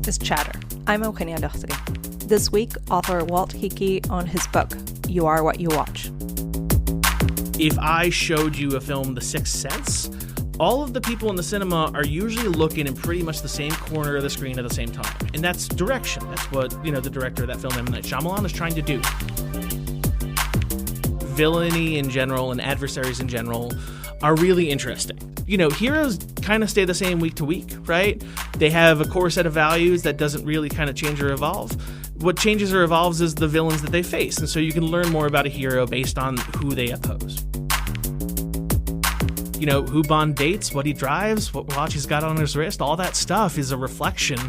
is Chatter. I'm Eugenia Lostri. This week, author Walt Hickey on his book, You Are What You Watch. If I showed you a film, The Sixth Sense, all of the people in the cinema are usually looking in pretty much the same corner of the screen at the same time. And that's direction. That's what, the director of that film, M. Night Shyamalan, is trying to do. Villainy in general and adversaries in general are really interesting. Heroes kind of stay the same week to week, right? They have a core set of values that doesn't really kind of change or evolve. What changes or evolves is the villains that they face, and so you can learn more about a hero based on who they oppose. Who Bond dates, what he drives, what watch he's got on his wrist, all that stuff is a reflection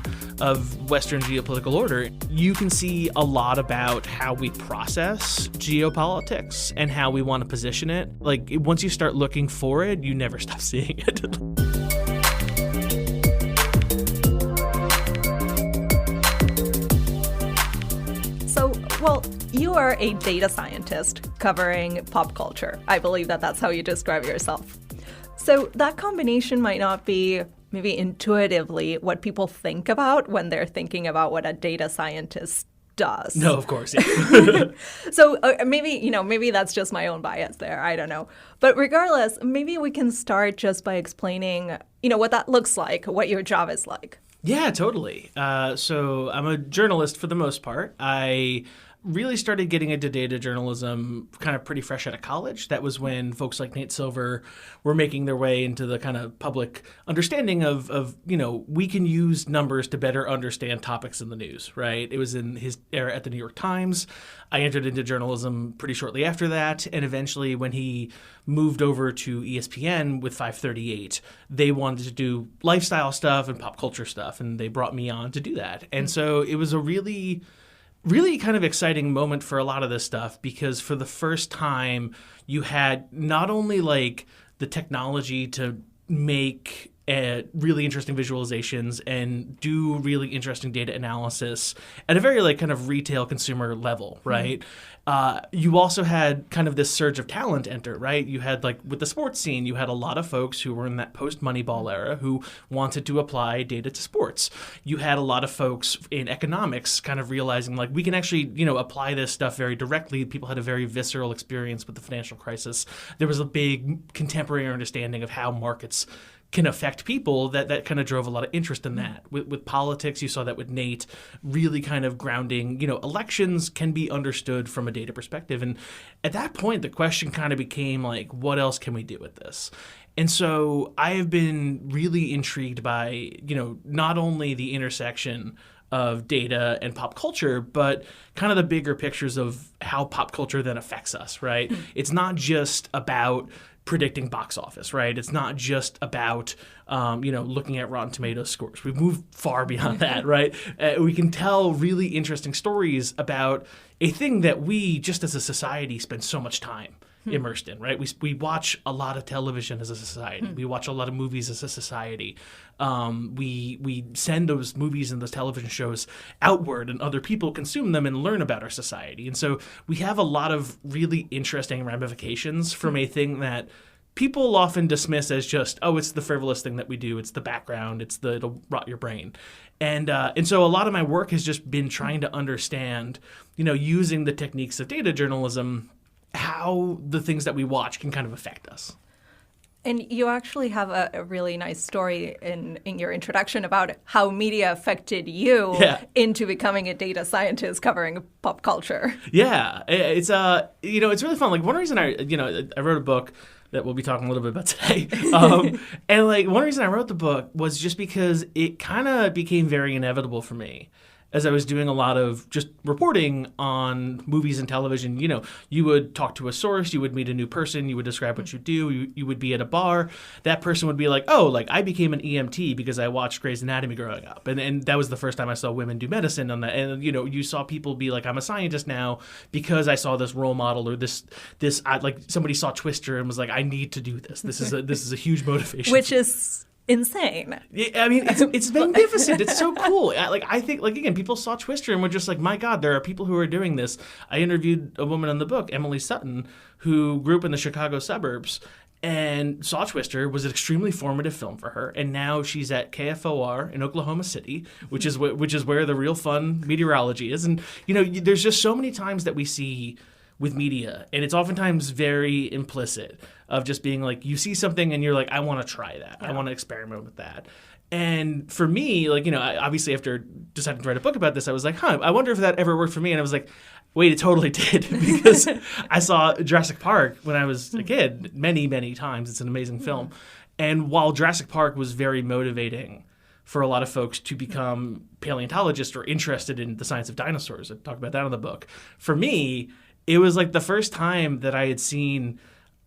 of Western geopolitical order. You can see a lot about how we process geopolitics and how we want to position it. Once you start looking for it, you never stop seeing it. Well, you are a data scientist covering pop culture. I believe that's how you describe yourself. So that combination might not be maybe intuitively what people think about when they're thinking about what a data scientist does. No, of course. Yeah. So maybe that's just my own bias there. I don't know. But regardless, maybe we can start just by explaining, what that looks like, what your job is like. Yeah, totally. So I'm a journalist for the most part. I really started getting into data journalism kind of pretty fresh out of college. That was when folks like Nate Silver were making their way into the kind of public understanding of we can use numbers to better understand topics in the news, right? It was in his era at the New York Times. I entered into journalism pretty shortly after that. And eventually when he moved over to ESPN with 538, they wanted to do lifestyle stuff and pop culture stuff. And they brought me on to do that. And so it was a really kind of exciting moment for a lot of this stuff, because for the first time you had not only the technology to make really interesting visualizations and do really interesting data analysis at a very kind of retail consumer level, right? You also had kind of this surge of talent enter, right? You had with the sports scene, you had a lot of folks who were in that post-Moneyball era who wanted to apply data to sports. You had a lot of folks in economics kind of realizing we can actually, apply this stuff very directly. People had a very visceral experience with the financial crisis. There was a big contemporary understanding of how markets can affect people that kind of drove a lot of interest in that. With politics, you saw that with Nate, really kind of grounding, elections can be understood from a data perspective. And at that point, the question kind of became what else can we do with this? And so I have been really intrigued by, not only the intersection of data and pop culture, but kind of the bigger pictures of how pop culture then affects us, right? It's not just about predicting box office, right? It's not just about, looking at Rotten Tomatoes scores. We've moved far beyond that, right? We can tell really interesting stories about a thing that we, just as a society, spend so much time immersed in, right? We watch a lot of television as a society. We watch a lot of movies as a society. We send those movies and those television shows outward, and other people consume them and learn about our society. And so we have a lot of really interesting ramifications from a thing that people often dismiss as just, it's the frivolous thing that we do. It's the background. It'll rot your brain. And so a lot of my work has just been trying to understand, using the techniques of data journalism, how the things that we watch can kind of affect us. And you actually have a really nice story in your introduction about how media affected you into becoming a data scientist covering pop culture. Yeah, it's it's really fun. One reason I wrote a book that we'll be talking a little bit about today. And one reason I wrote the book was just because it kind of became very inevitable for me. As I was doing a lot of just reporting on movies and television, you would talk to a source, you would meet a new person, you would describe what you do, you would be at a bar. That person would be I became an EMT because I watched Grey's Anatomy growing up. And that was the first time I saw women do medicine on that. And, you saw people be I'm a scientist now because I saw this role model, or this somebody saw Twister and was I need to do this. This is a huge motivation. Which is insane. Yeah, I mean, it's magnificent. It's so cool. I think, again, people saw Twister and were just my God, there are people who are doing this. I interviewed a woman in the book, Emily Sutton, who grew up in the Chicago suburbs And Saw Twister was an extremely formative film for her, and now she's at KFOR in Oklahoma City, which is where the real fun meteorology is. And there's just so many times that we see with media, and it's oftentimes very implicit of just being like, you see something and you're like, I want to try that, I want to experiment with that. And for me, obviously after deciding to write a book about this, I was like, I wonder if that ever worked for me. And I was like, wait, it totally did, because I saw Jurassic Park when I was a kid many, many times. It's an amazing film. And while Jurassic Park was very motivating for a lot of folks to become paleontologists or interested in the science of dinosaurs, I talk about that in the book, for me, it was like the first time that I had seen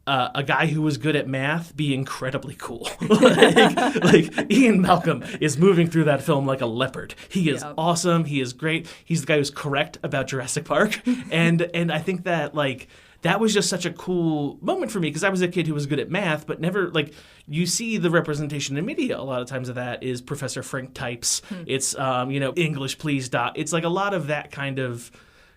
a guy who was good at math be incredibly cool. like Ian Malcolm is moving through that film like a leopard. He is awesome. He is great. He's the guy who's correct about Jurassic Park. and I think that that was just such a cool moment for me, because I was a kid who was good at math, but never, you see the representation in media a lot of times of that is Professor Frank types. It's, English please dot. It's like a lot of that kind of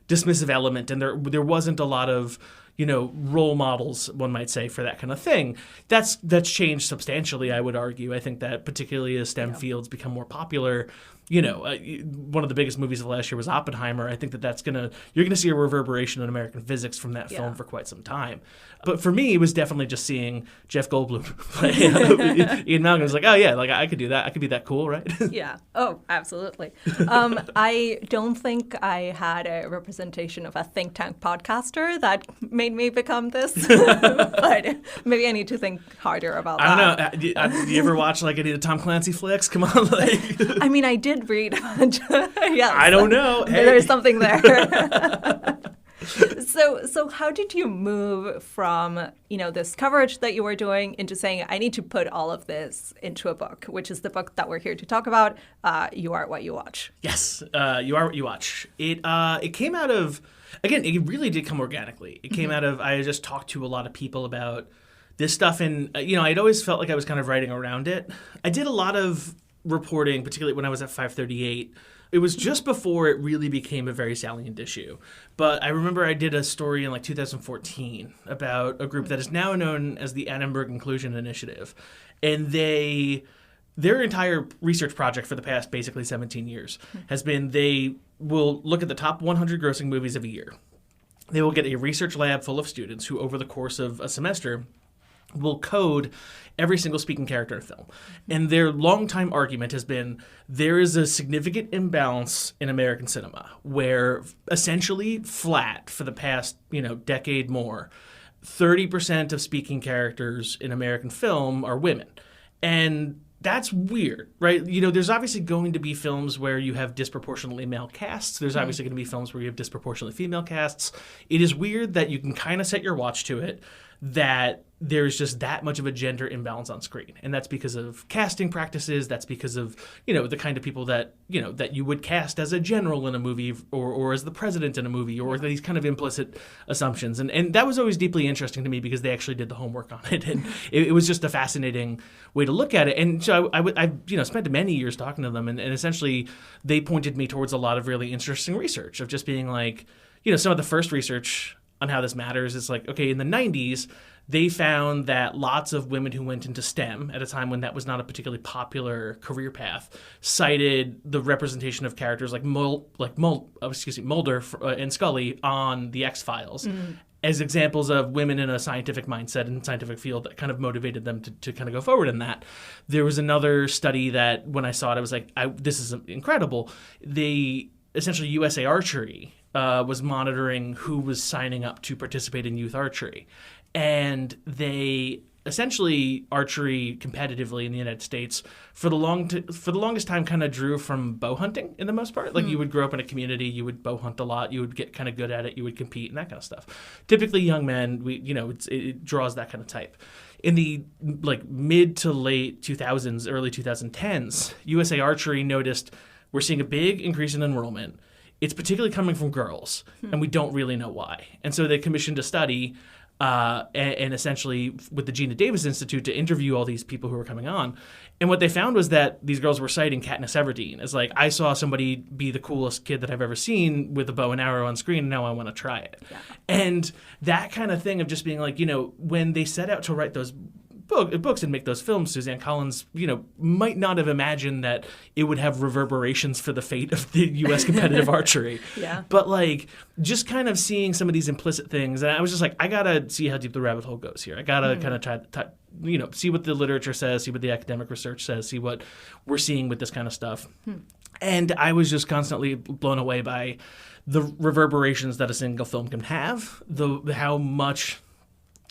dismissive element, and there wasn't a lot of role models, one might say, for that kind of thing. That's changed substantially, I would argue. I think that particularly as STEM fields become more popular, one of the biggest movies of last year was Oppenheimer. I think you're gonna see a reverberation in American physics from that film for quite some time. But for me, it was definitely just seeing Jeff Goldblum play Ian Malcolm. I was like, oh yeah, I could do that. I could be that cool, right? Yeah. Oh, absolutely. I don't think I had a representation of a think tank podcaster that made me become this. But maybe I need to think harder about that. I don't know. Do you ever watch any of the Tom Clancy flicks? Come on, I mean, I did read a bunch. Yes. I don't know. Hey. There's something there. So how did you move from, this coverage that you were doing into saying, I need to put all of this into a book, which is the book that we're here to talk about, You Are What You Watch? Yes, You Are What You Watch. It came out of, again, it really did come organically. It came out of, I just talked to a lot of people about this stuff, and, I'd always felt like I was kind of writing around it. I did a lot of reporting, particularly when I was at 538. It was just before it really became a very salient issue. But I remember I did a story in 2014 about a group that is now known as the Annenberg Inclusion Initiative. And their entire research project for the past basically 17 years has been they will look at the top 100 grossing movies of a year. They will get a research lab full of students who over the course of a semester will code every single speaking character in a film. And their longtime argument has been there is a significant imbalance in American cinema where essentially flat for the past, decade more, 30% of speaking characters in American film are women. And that's weird, right? There's obviously going to be films where you have disproportionately male casts. There's obviously going to be films where you have disproportionately female casts. It is weird that you can kind of set your watch to it that there's just that much of a gender imbalance on screen. And that's because of casting practices. That's because of, the kind of people that, that you would cast as a general in a movie or as the president in a movie or these kind of implicit assumptions. And that was always deeply interesting to me because they actually did the homework on it. And it was just a fascinating way to look at it. And so I spent many years talking to them. And essentially they pointed me towards a lot of really interesting research of just being like, some of the first research on how this matters is okay, in the 90s, they found that lots of women who went into STEM at a time when that was not a particularly popular career path cited the representation of characters like Mulder and Scully on The X-Files as examples of women in a scientific mindset and scientific field that kind of motivated them to kind of go forward in that. There was another study that when I saw it, I was like, this is incredible. Essentially USA Archery was monitoring who was signing up to participate in youth archery. And they essentially archery competitively in the United States for the longest time kind of drew from bow hunting in the most part. You would grow up in a community, you would bow hunt a lot, you would get kind of good at it, you would compete and that kind of stuff. Typically young men, it draws that kind of type. In the mid to late 2000s, early 2010s, USA Archery noticed we're seeing a big increase in enrollment. It's particularly coming from girls, and we don't really know why. And so they commissioned a study and essentially with the Gina Davis Institute to interview all these people who were coming on. And what they found was that these girls were citing Katniss Everdeen as like, I saw somebody be the coolest kid that I've ever seen with a bow and arrow on screen, and now I want to try it. Yeah. And that kind of thing of just being like, when they set out to write those books and make those films, Suzanne Collins, might not have imagined that it would have reverberations for the fate of the U.S. competitive archery. Yeah. But like, just kind of seeing some of these implicit things, and I was just like, I gotta see how deep the rabbit hole goes here. I gotta kind of try, see what the literature says, see what the academic research says, see what we're seeing with this kind of stuff. And I was just constantly blown away by the reverberations that a single film can have, how much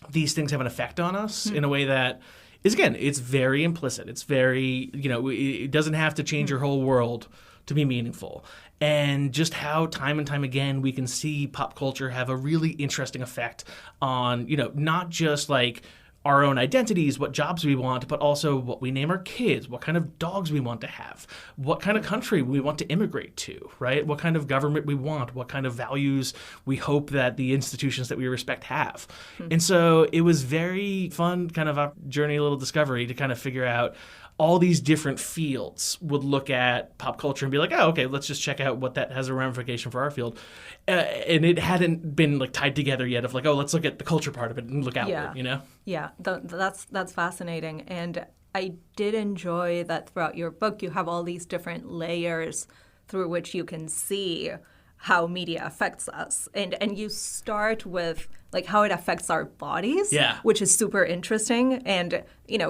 these things have an effect on us in a way that is, again, it's very implicit. It's very, it doesn't have to change your whole world to be meaningful. And just how time and time again we can see pop culture have a really interesting effect on, not just like our own identities, what jobs we want, but also what we name our kids, what kind of dogs we want to have, what kind of country we want to immigrate to, right? What kind of government we want, what kind of values we hope that the institutions that we respect have. And so it was very fun, kind of a journey, a little discovery to kind of figure out all these different fields would look at pop culture and be like, oh, okay, let's just check out what that has a ramification for our field. And it hadn't been like tied together yet of like, oh, let's look at the culture part of it and look outward, Yeah, that's fascinating. And I did enjoy that throughout your book, you have all these different layers through which you can see how media affects us. And you start with like how it affects our bodies, which is super interesting. And,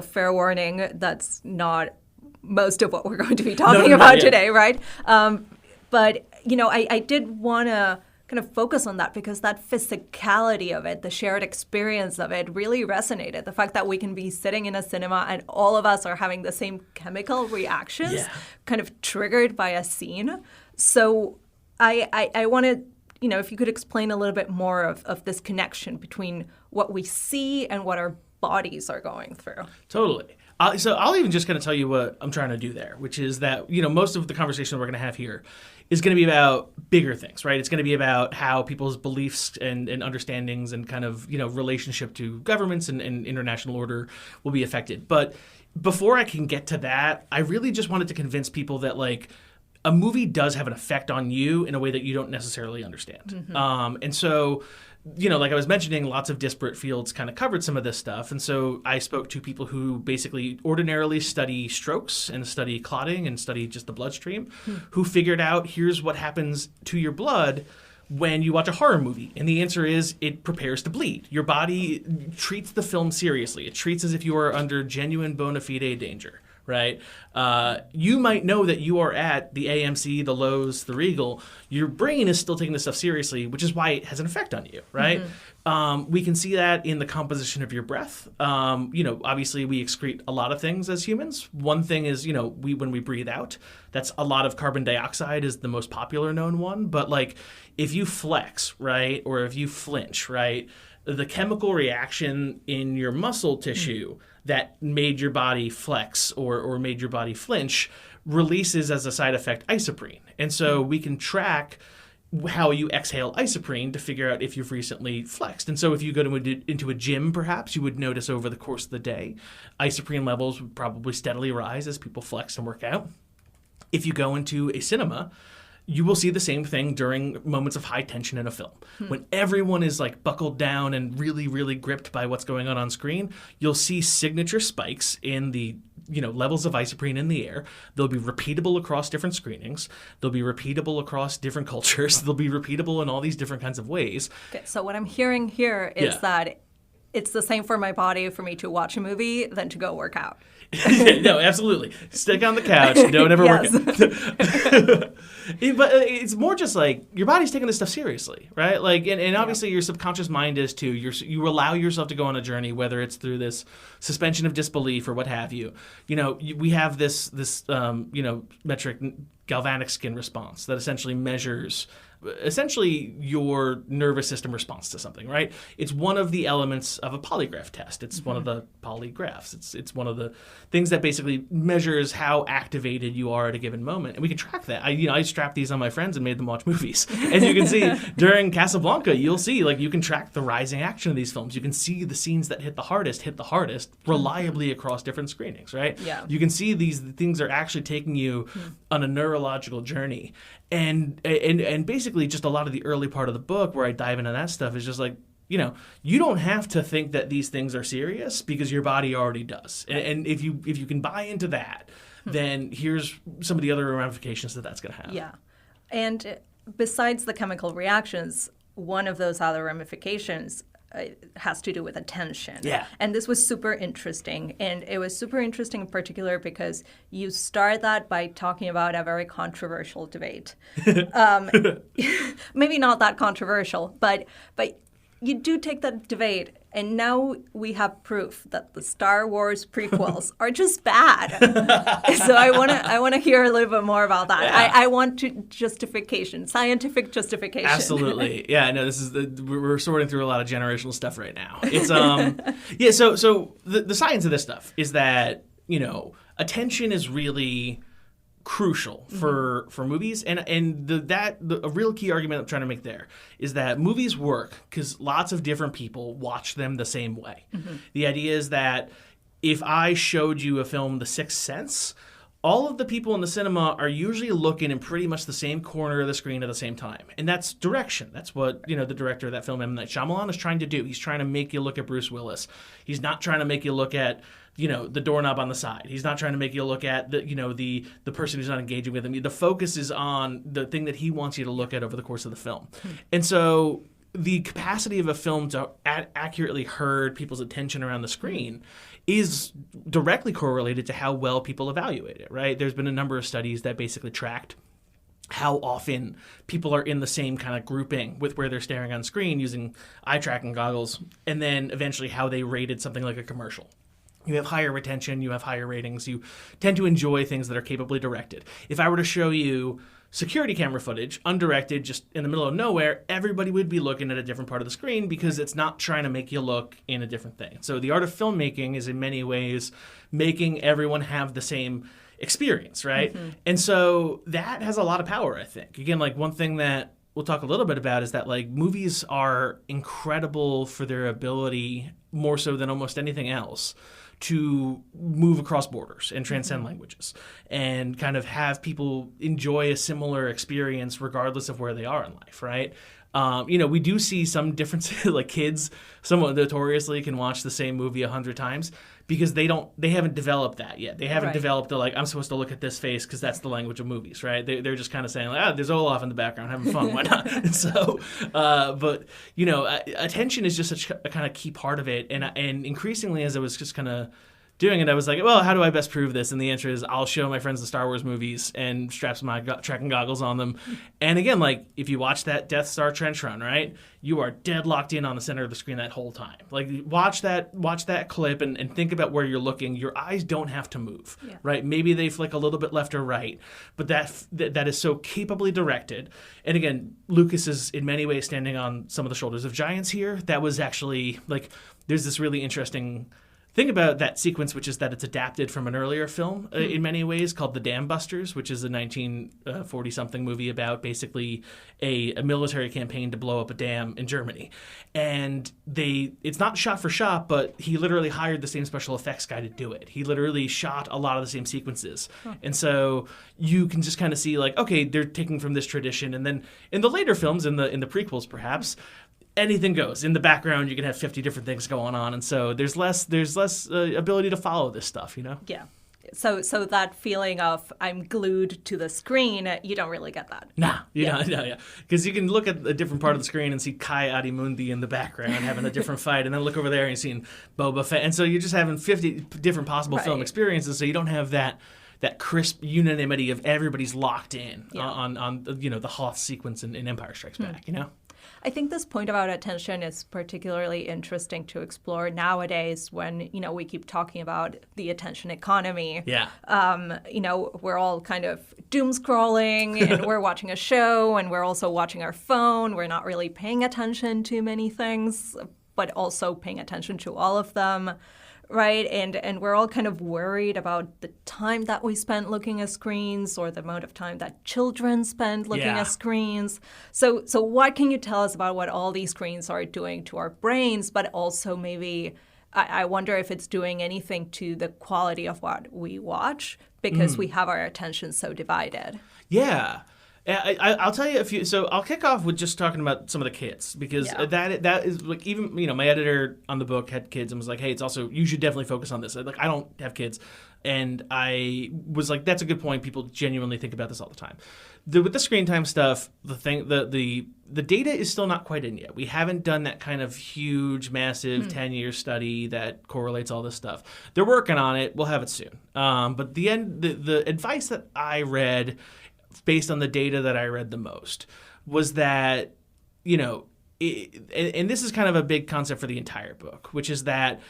fair warning, that's not most of what we're going to be talking about today, right? But, I did want to kind of focus on that because that physicality of it, the shared experience of it really resonated. The fact that we can be sitting in a cinema and all of us are having the same chemical reactions kind of triggered by a scene. So I wanted, if you could explain a little bit more of this connection between what we see and what our bodies are going through. Totally. So I'll even just kind of tell you what I'm trying to do there, which is that, most of the conversation we're going to have here is going to be about bigger things, right? It's going to be about how people's beliefs and understandings and kind of, relationship to governments and international order will be affected. But before I can get to that, I really just wanted to convince people that, like, a movie does have an effect on you in a way that you don't necessarily understand. And so, like I was mentioning, lots of disparate fields kind of covered some of this stuff. And so I spoke to people who basically ordinarily study strokes and study clotting and study just the bloodstream, who figured out here's what happens to your blood when you watch a horror movie. And the answer is it prepares to bleed. Your body treats the film seriously. It treats as if you are under genuine bona fide danger. Right? You might know that you are at the AMC, the Lowe's, the Regal. Your brain is still taking this stuff seriously, which is why it has an effect on you, right? We can see that in the composition of your breath. Obviously we excrete a lot of things as humans. One thing is, when we breathe out, that's a lot of carbon dioxide is the most popular known one. But like if you flex, right, or if you flinch, right, the chemical reaction in your muscle tissue that made your body flex or made your body flinch releases as a side effect isoprene. And so we can track how you exhale isoprene to figure out if you've recently flexed. And so if you go into a gym, perhaps, you would notice over the course of the day, isoprene levels would probably steadily rise as people flex and work out. If you go into a cinema, you will see the same thing during moments of high tension in a film. When everyone is like buckled down and really, really gripped by what's going on screen, you'll see signature spikes in the levels of isoprene in the air. They'll be repeatable across different screenings. They'll be repeatable across different cultures. They'll be repeatable in all these different kinds of ways. Okay, so what I'm hearing here is that it's the same for my body for me to watch a movie than to go work out. No, absolutely. Stick on the couch. Don't ever work out. But it's more just like your body's taking this stuff seriously, right? Like, and obviously your subconscious mind is too. You allow yourself to go on a journey, whether it's through this suspension of disbelief or what have you. We have this metric galvanic skin response that essentially measures essentially your nervous system response to something, right? It's one of the elements of a polygraph test. It's one of the polygraphs. It's one of the things that basically measures how activated you are at a given moment. And we can track that. I strapped these on my friends and made them watch movies. And you can see during Casablanca, you'll see, like, you can track the rising action of these films. You can see the scenes that hit the hardest reliably across different screenings, right? Yeah. You can see these things are actually taking you on a neurological journey. And basically just a lot of the early part of the book where I dive into that stuff is just like, you don't have to think that these things are serious because your body already does. And if you can buy into that, then here's some of the other ramifications that's going to have. Yeah. And besides the chemical reactions, one of those other ramifications has to do with attention. Yeah. And this was super interesting. And it was super interesting in particular because you start that by talking about a very controversial debate. Maybe not that controversial, but you do take that debate, and now we have proof that the Star Wars prequels are just bad. So I want to hear a little bit more about that. Yeah. I want scientific justification. Absolutely, yeah. No, this is we're sorting through a lot of generational stuff right now. It's yeah. So the science of this stuff is that attention is really crucial for movies, and a real key argument I'm trying to make there is that movies work because lots of different people watch them the same way. The idea is that if I showed you a film, The Sixth Sense, all of the people in the cinema are usually looking in pretty much the same corner of the screen at the same time, and that's direction. That's what the director of that film, M. Night Shyamalan, is trying to do. He's trying to make you look at Bruce Willis. He's not trying to make you look at the doorknob on the side. He's not trying to make you look at the person who's not engaging with him. The focus is on the thing that he wants you to look at over the course of the film. And so the capacity of a film to accurately herd people's attention around the screen is directly correlated to how well people evaluate it, right? There's been a number of studies that basically tracked how often people are in the same kind of grouping with where they're staring on screen using eye tracking goggles, and then eventually how they rated something like a commercial. You have higher retention, you have higher ratings, you tend to enjoy things that are capably directed. If I were to show you security camera footage, undirected, just in the middle of nowhere, everybody would be looking at a different part of the screen because it's not trying to make you look in a different thing. So the art of filmmaking is in many ways making everyone have the same experience, right? And so that has a lot of power, I think. Again, like one thing that we'll talk a little bit about is that like movies are incredible for their ability, more so than almost anything else, to move across borders and transcend languages and kind of have people enjoy a similar experience regardless of where they are in life, right? We do see some differences, like kids somewhat notoriously can watch the same movie 100 times because they haven't developed that yet. They haven't developed I'm supposed to look at this face because that's the language of movies, right? They're just kind of saying, like, there's Olaf in the background having fun, why not? And so, attention is just such a kind of key part of it. And increasingly, as I was just kind of doing it, I was like, well, how do I best prove this? And the answer is I'll show my friends the Star Wars movies and strap some tracking goggles on them. And again, like if you watch that Death Star trench run, right, you are dead locked in on the center of the screen that whole time. Like watch that clip and think about where you're looking. Your eyes don't have to move, right? Maybe they flick a little bit left or right, but that is so capably directed. And again, Lucas is in many ways standing on some of the shoulders of giants here. That was actually like, there's this really interesting thing about that sequence, which is that it's adapted from an earlier film in many ways called The Dam Busters, which is a 1940-something movie about basically a military campaign to blow up a dam in Germany. And it's not shot for shot, but he literally hired the same special effects guy to do it. He literally shot a lot of the same sequences. And so you can just kind of see like, okay, they're taking from this tradition. And then in the later films, in the prequels perhaps, anything goes. In the background, you can have 50 different things going on, and so there's less ability to follow this stuff, Yeah. So that feeling of I'm glued to the screen, you don't really get that. Nah, because you can look at a different part of the screen and see Kai Adimundi in the background having a different fight, and then look over there and you're seeing Boba Fett, and so you're just having 50 different possible film experiences. So you don't have that crisp unanimity of everybody's locked in on the Hoth sequence in Empire Strikes Back, I think this point about attention is particularly interesting to explore nowadays when, we keep talking about the attention economy. Yeah. We're all kind of doom scrolling and we're watching a show and we're also watching our phone. We're not really paying attention to many things, but also paying attention to all of them. Right, and we're all kind of worried about the time that we spend looking at screens or the amount of time that children spend looking at screens. So what can you tell us about what all these screens are doing to our brains, but also maybe I wonder if it's doing anything to the quality of what we watch because we have our attention so divided. Yeah. I'll tell you a few. So I'll kick off with just talking about some of the kids because that is like even my editor on the book had kids and was like, hey, it's also you should definitely focus on this. Like I don't have kids, and I was like, that's a good point. People genuinely think about this all the time. With the screen time stuff, the data is still not quite in yet. We haven't done that kind of huge, massive 10-year study that correlates all this stuff. They're working on it. We'll have it soon. But the advice that I read, based on the data that I read the most, was that, and this is kind of a big concept for the entire book, which is that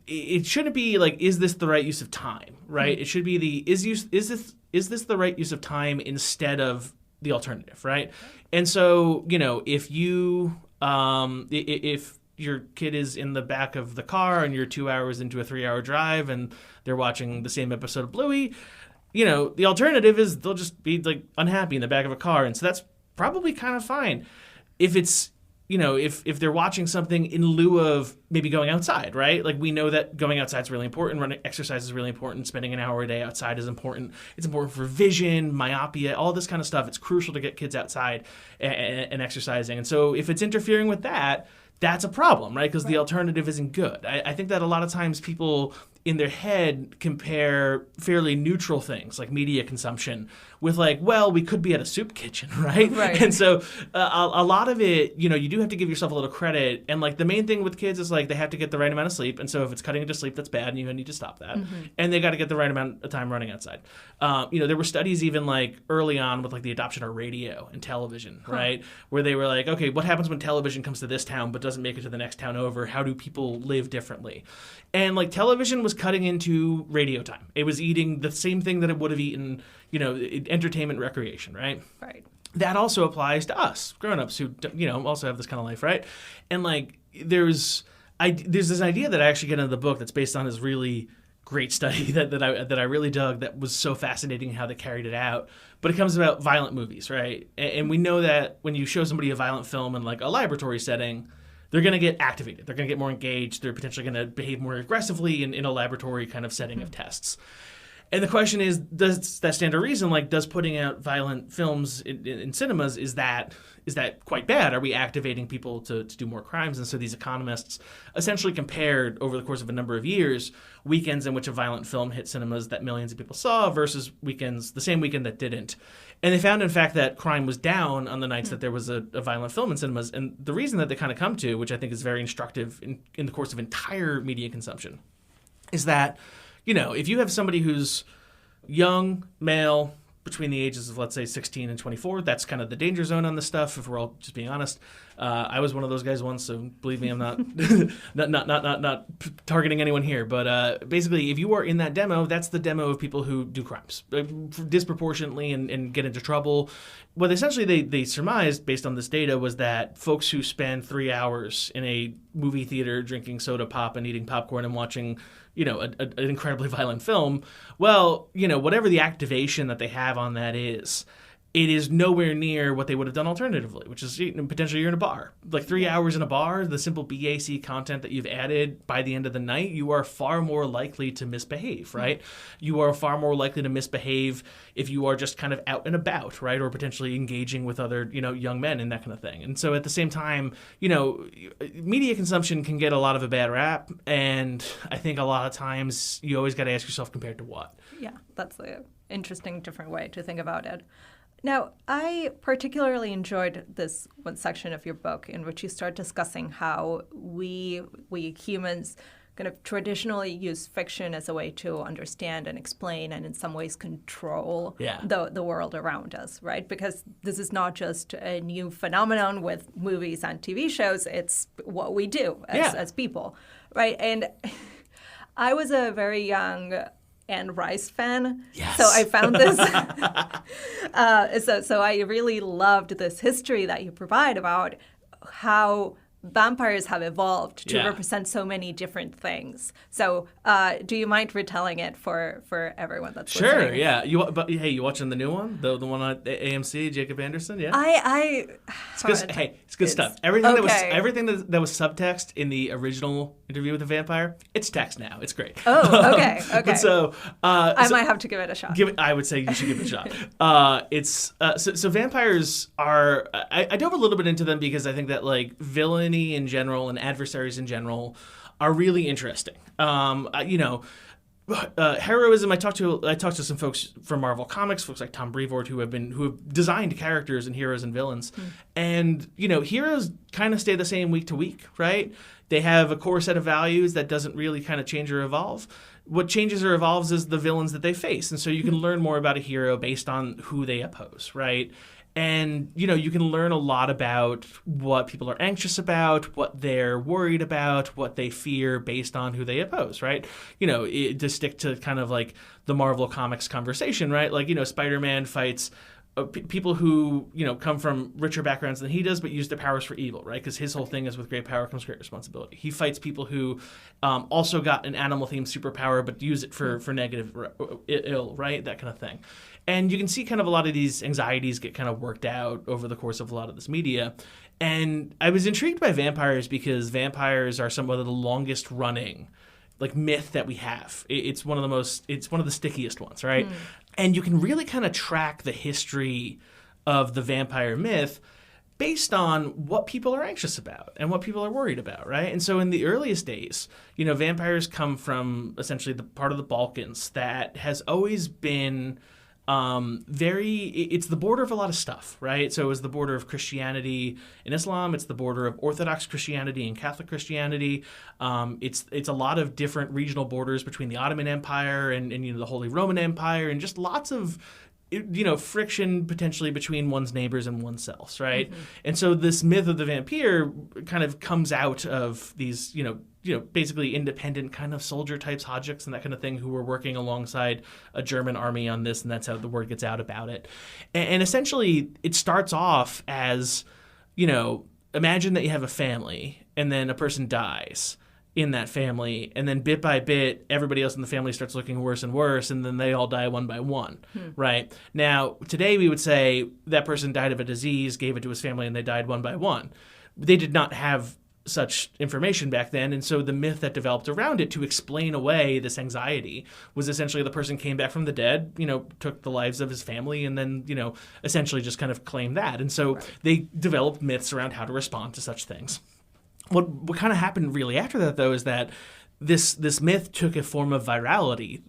it shouldn't be like, is this the right use of time, right? It should be is this the right use of time instead of the alternative, right? And so, if you if your kid is in the back of the car and you're 2 hours into a 3-hour drive and they're watching the same episode of Bluey, the alternative is they'll just be like unhappy in the back of a car. And so that's probably kind of fine. If it's, if they're watching something in lieu of maybe going outside, right? Like we know that going outside is really important. Running exercise is really important. Spending an hour a day outside is important. It's important for vision, myopia, all this kind of stuff. It's crucial to get kids outside and exercising. And so if it's interfering with that, that's a problem, right? Because the alternative isn't good. I think that a lot of times people in their head compare fairly neutral things like media consumption with like, well, we could be at a soup kitchen, right? And so a lot of it, you do have to give yourself a little credit. And like the main thing with kids is like they have to get the right amount of sleep. And so if it's cutting into sleep, that's bad and you need to stop that. And they got to get the right amount of time running outside. There were studies even like early on with like the adoption of radio and television, right? Where they were like, okay, what happens when television comes to this town but doesn't make it to the next town over? How do people live differently? And like television was cutting into radio time. It was eating the same thing that it would have eaten, entertainment, recreation, right? Right. That also applies to us grown-ups who, also have this kind of life, right? And like there's this idea that I actually get into the book that's based on this really great study that I really dug that was so fascinating how they carried it out. But it comes about violent movies, right? And we know that when you show somebody a violent film in like a laboratory setting, they're going to get activated. They're going to get more engaged. They're potentially going to behave more aggressively in a laboratory kind of setting of tests. And the question is, does that stand to reason? Like, does putting out violent films in cinemas, is that quite bad? Are we activating people to do more crimes? And so these economists essentially compared over the course of a number of years weekends in which a violent film hit cinemas that millions of people saw versus the same weekend that didn't. And they found, in fact, that crime was down on the nights that there was a violent film in cinemas. And the reason that they kind of come to, which I think is very instructive in the course of entire media consumption, is that, if you have somebody who's young, male, between the ages of, let's say, 16 and 24, that's kind of the danger zone on this stuff, if we're all just being honest. I was one of those guys once, so believe me, I'm not not targeting anyone here. But basically, if you are in that demo, that's the demo of people who do crimes disproportionately and get into trouble. What essentially they surmised, based on this data, was that folks who spend 3 hours in a movie theater drinking soda pop and eating popcorn and watching an incredibly violent film, well, whatever the activation that they have on that is, it is nowhere near what they would have done alternatively, which is potentially you're in a bar. Like 3 hours in a bar, the simple BAC content that you've added by the end of the night, you are far more likely to misbehave, right? You are far more likely to misbehave if you are just kind of out and about, right? Or potentially engaging with other, young men and that kind of thing. And so at the same time, media consumption can get a lot of a bad rap. And I think a lot of times you always got to ask yourself, compared to what? Yeah, that's an interesting, different way to think about it. Now, I particularly enjoyed this one section of your book in which you start discussing how we humans kind of traditionally use fiction as a way to understand and explain and in some ways control the world around us, right? Because this is not just a new phenomenon with movies and TV shows, it's what we do as people, right? And I was a very young Anne Rice fan. Yes. So I found this. So I really loved this history that you provide about how vampires have evolved to represent so many different things. So do you mind retelling it for everyone that's listening? Sure, yeah. You watching the new one? The one on AMC, Jacob Anderson? Yeah. It's good stuff. Everything that was subtext in the original Interview with the Vampire, it's text now. It's great. Oh, okay. But so I might have to give it a shot. I would say you should give it a shot. So vampires are. I dove a little bit into them because I think that like villainy in general and adversaries in general are really interesting. Heroism. I talked to some folks from Marvel Comics, folks like Tom Brevoort, who have designed characters and heroes and villains, and heroes kind of stay the same week to week, right? They have a core set of values that doesn't really kind of change or evolve. What changes or evolves is the villains that they face, and so you can learn more about a hero based on who they oppose, right? And, you can learn a lot about what people are anxious about, what they're worried about, what they fear based on who they oppose, right? To stick to kind of like the Marvel Comics conversation, right? Like, Spider-Man fights people who, come from richer backgrounds than he does, but use their powers for evil, right? Because his whole thing is with great power comes great responsibility. He fights people who also got an animal-themed superpower, but use it for negative ill, right? That kind of thing. And you can see kind of a lot of these anxieties get kind of worked out over the course of a lot of this media. And I was intrigued by vampires because vampires are some of the longest running like myth that we have. It's one of the stickiest ones, right? And you can really kind of track the history of the vampire myth based on what people are anxious about and what people are worried about, right? And so in the earliest days, vampires come from essentially the part of the Balkans that has always been it's the border of a lot of stuff, right? So it was the border of Christianity and Islam. It's the border of Orthodox Christianity and Catholic Christianity. It's a lot of different regional borders between the Ottoman Empire and the Holy Roman Empire, and just lots of friction potentially between one's neighbors and oneself, right? And so this myth of the vampire kind of comes out of these, basically independent kind of soldier types, Hajiks and that kind of thing, who were working alongside a German army on this, and that's how the word gets out about it. And essentially, it starts off as, imagine that you have a family, and then a person dies in that family, and then bit by bit, everybody else in the family starts looking worse and worse, and then they all die one by one, right? Now, today we would say that person died of a disease, gave it to his family, and they died one by one. They did not have such information back then, and so the myth that developed around it to explain away this anxiety was essentially the person came back from the dead, took the lives of his family, and then, essentially just kind of claimed that. And so they developed myths around how to respond to such things. What kind of happened really after that, though, is that this myth took a form of virality,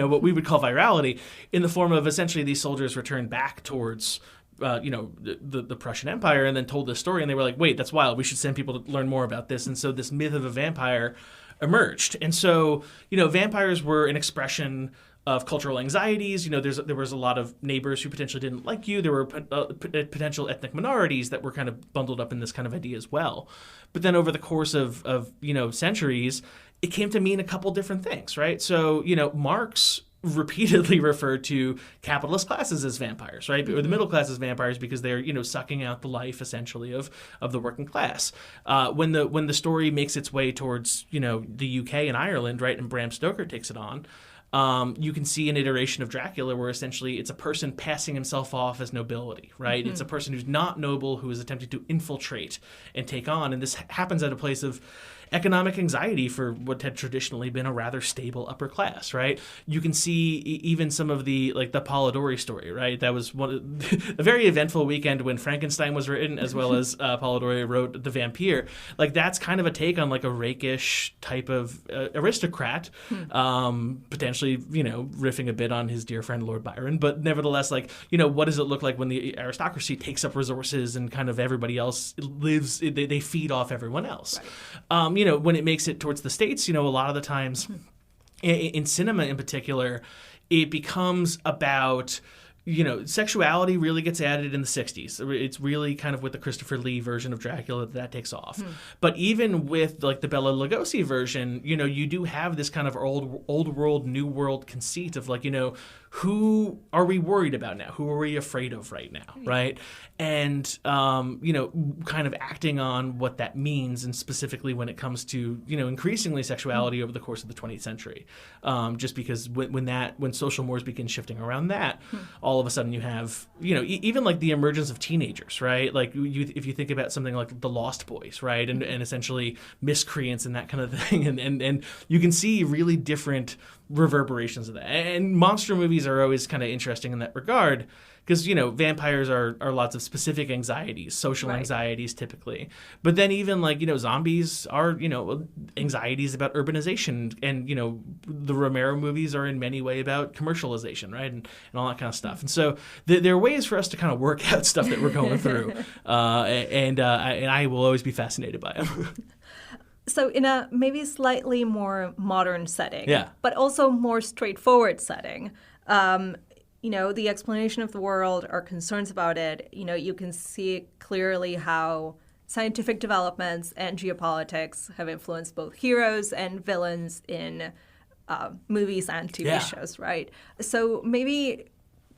what we would call virality, in the form of essentially these soldiers returned back towards the Prussian Empire and then told this story, and they were like, wait, that's wild. We should send people to learn more about this. And so this myth of a vampire emerged. And so, vampires were an expression of cultural anxieties. There was a lot of neighbors who potentially didn't like you. There were potential ethnic minorities that were kind of bundled up in this kind of idea as well. But then over the course of centuries, it came to mean a couple different things, right? So, Marx repeatedly referred to capitalist classes as vampires, right? Or the middle class as vampires because they're, sucking out the life essentially of the working class. When the story makes its way towards, the UK and Ireland, right, and Bram Stoker takes it on, you can see an iteration of Dracula where essentially it's a person passing himself off as nobility, right? It's a person who's not noble who is attempting to infiltrate and take on. And this happens at a place of economic anxiety for what had traditionally been a rather stable upper class, right? You can see even some of the Polidori story, right? That was a very eventful weekend when Frankenstein was written, as well as Polidori wrote The Vampire. That's kind of a take on a rakish type of aristocrat, potentially, riffing a bit on his dear friend Lord Byron, but nevertheless, what does it look like when the aristocracy takes up resources and kind of everybody else lives, they feed off everyone else? Right. when it makes it towards the States, a lot of the times in cinema in particular, it becomes about, sexuality really gets added in the 60s. It's really kind of with the Christopher Lee version of Dracula that takes off. But even with like the Bela Lugosi version, you do have this kind of old world, new world conceit of like, who are we worried about now? Who are we afraid of right now, right? And, kind of acting on what that means, and specifically when it comes to, increasingly sexuality over the course of the 20th century. Just because when social mores begin shifting around that, all of a sudden you have, even like the emergence of teenagers, right? Like if you think about something like The Lost Boys, right? And essentially miscreants and that kind of thing. And you can see really different reverberations of that. And monster movies are always kind of interesting in that regard because, vampires are lots of specific anxieties, social anxieties typically. But then even like, zombies are, anxieties about urbanization. And, the Romero movies are in many ways about commercialization, right? And all that kind of stuff. And so there are ways for us to kind of work out stuff that we're going through. And I will always be fascinated by them. So in a maybe slightly more modern setting, yeah, but also more straightforward setting, the explanation of the world, our concerns about it, you can see clearly how scientific developments and geopolitics have influenced both heroes and villains in movies and TV shows, right? So maybe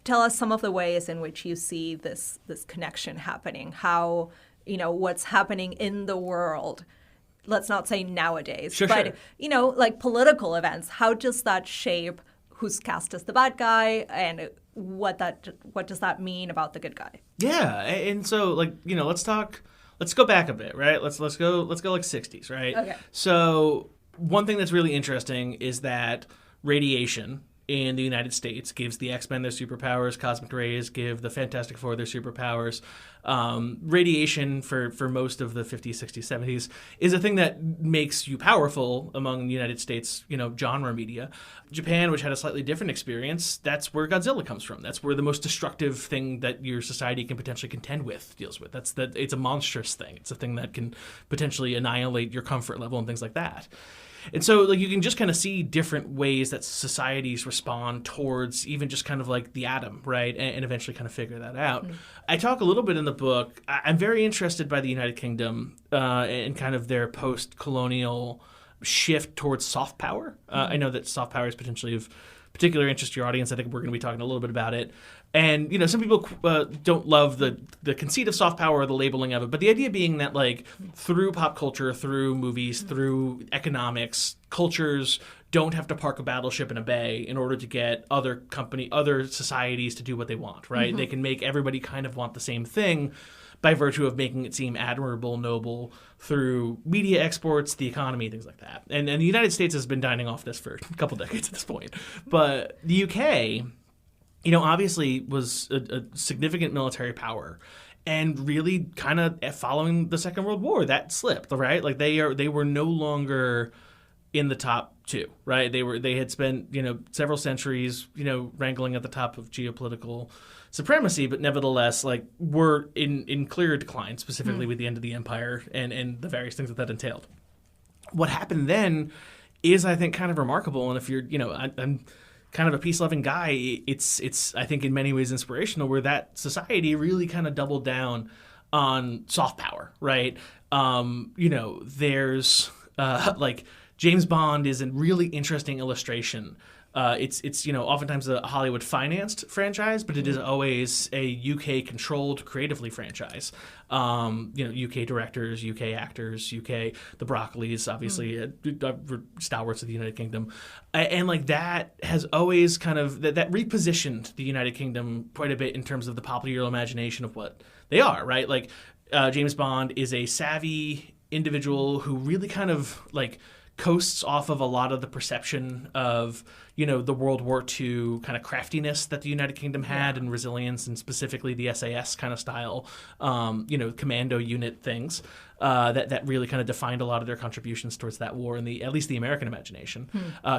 tell us some of the ways in which you see this connection happening, how, what's happening in the world. Let's not say nowadays, but, like political events, how does that shape who's cast as the bad guy and what does that mean about the good guy? Yeah. And so like, let's go back a bit, right? Let's go like 60s, right? Okay. So one thing that's really interesting is that radiation in the United States gives the X-Men their superpowers, cosmic rays give the Fantastic Four their superpowers. Radiation for most of the 50s, 60s, 70s is a thing that makes you powerful among the United States, genre media. Japan, which had a slightly different experience, that's where Godzilla comes from. That's where the most destructive thing that your society can potentially contend with deals with. It's a monstrous thing. It's a thing that can potentially annihilate your comfort level and things like that. And so like you can just kind of see different ways that societies respond towards even just kind of like the atom, right? And eventually kind of figure that out. I talk a little bit in the book. I'm very interested by the United Kingdom and kind of their post-colonial shift towards soft power. I know that soft power is potentially of particular interest to your audience. I think we're going to be talking a little bit about it. And, some people don't love the conceit of soft power or the labeling of it. But the idea being that, like, through pop culture, through movies, through economics, cultures don't have to park a battleship in a bay in order to get other societies to do what they want, right? They can make everybody kind of want the same thing by virtue of making it seem admirable, noble through media exports, the economy, things like that. And the United States has been dining off this for a couple decades at this point. But the UK, obviously was a significant military power and really kind of following the Second World War, that slipped, right? Like they were no longer in the top two, right? They had spent, several centuries, wrangling at the top of geopolitical supremacy, but nevertheless, like, were in clear decline, specifically with the end of the empire and the various things that entailed. What happened then is, I think, kind of remarkable. And if you're, I'm kind of a peace-loving guy, it's I think in many ways inspirational, where that society really kind of doubled down on soft power, right? There's like James Bond is a really interesting illustration. It's oftentimes a Hollywood financed franchise, but it is always a UK controlled creatively franchise. UK directors, UK actors, UK the Broccoli's, obviously stalwarts of the United Kingdom, and like that has always kind of that repositioned the United Kingdom quite a bit in terms of the popular imagination of what they are, right? Like James Bond is a savvy individual who really kind of like coasts off of a lot of the perception of, the World War II kind of craftiness that the United Kingdom had and resilience, and specifically the SAS kind of style, commando unit things that really kind of defined a lot of their contributions towards that war in at least the American imagination,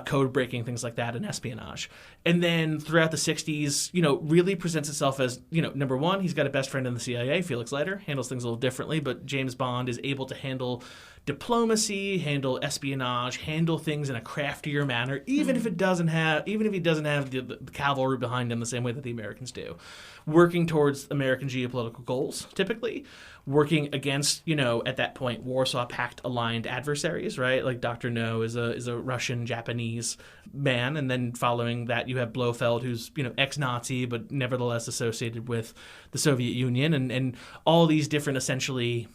code breaking, things like that, and espionage. And then throughout the 60s, really presents itself as, number one, he's got a best friend in the CIA, Felix Leiter, handles things a little differently, but James Bond is able to handle diplomacy, handle espionage, handle things in a craftier manner, even if he doesn't have the cavalry behind him the same way that the Americans do. Working towards American geopolitical goals, typically. Working against, at that point, Warsaw Pact aligned adversaries, right? Like Dr. No is a Russian-Japanese man, and then following that you have Blofeld, who's, ex-Nazi, but nevertheless associated with the Soviet Union, and all these different, essentially,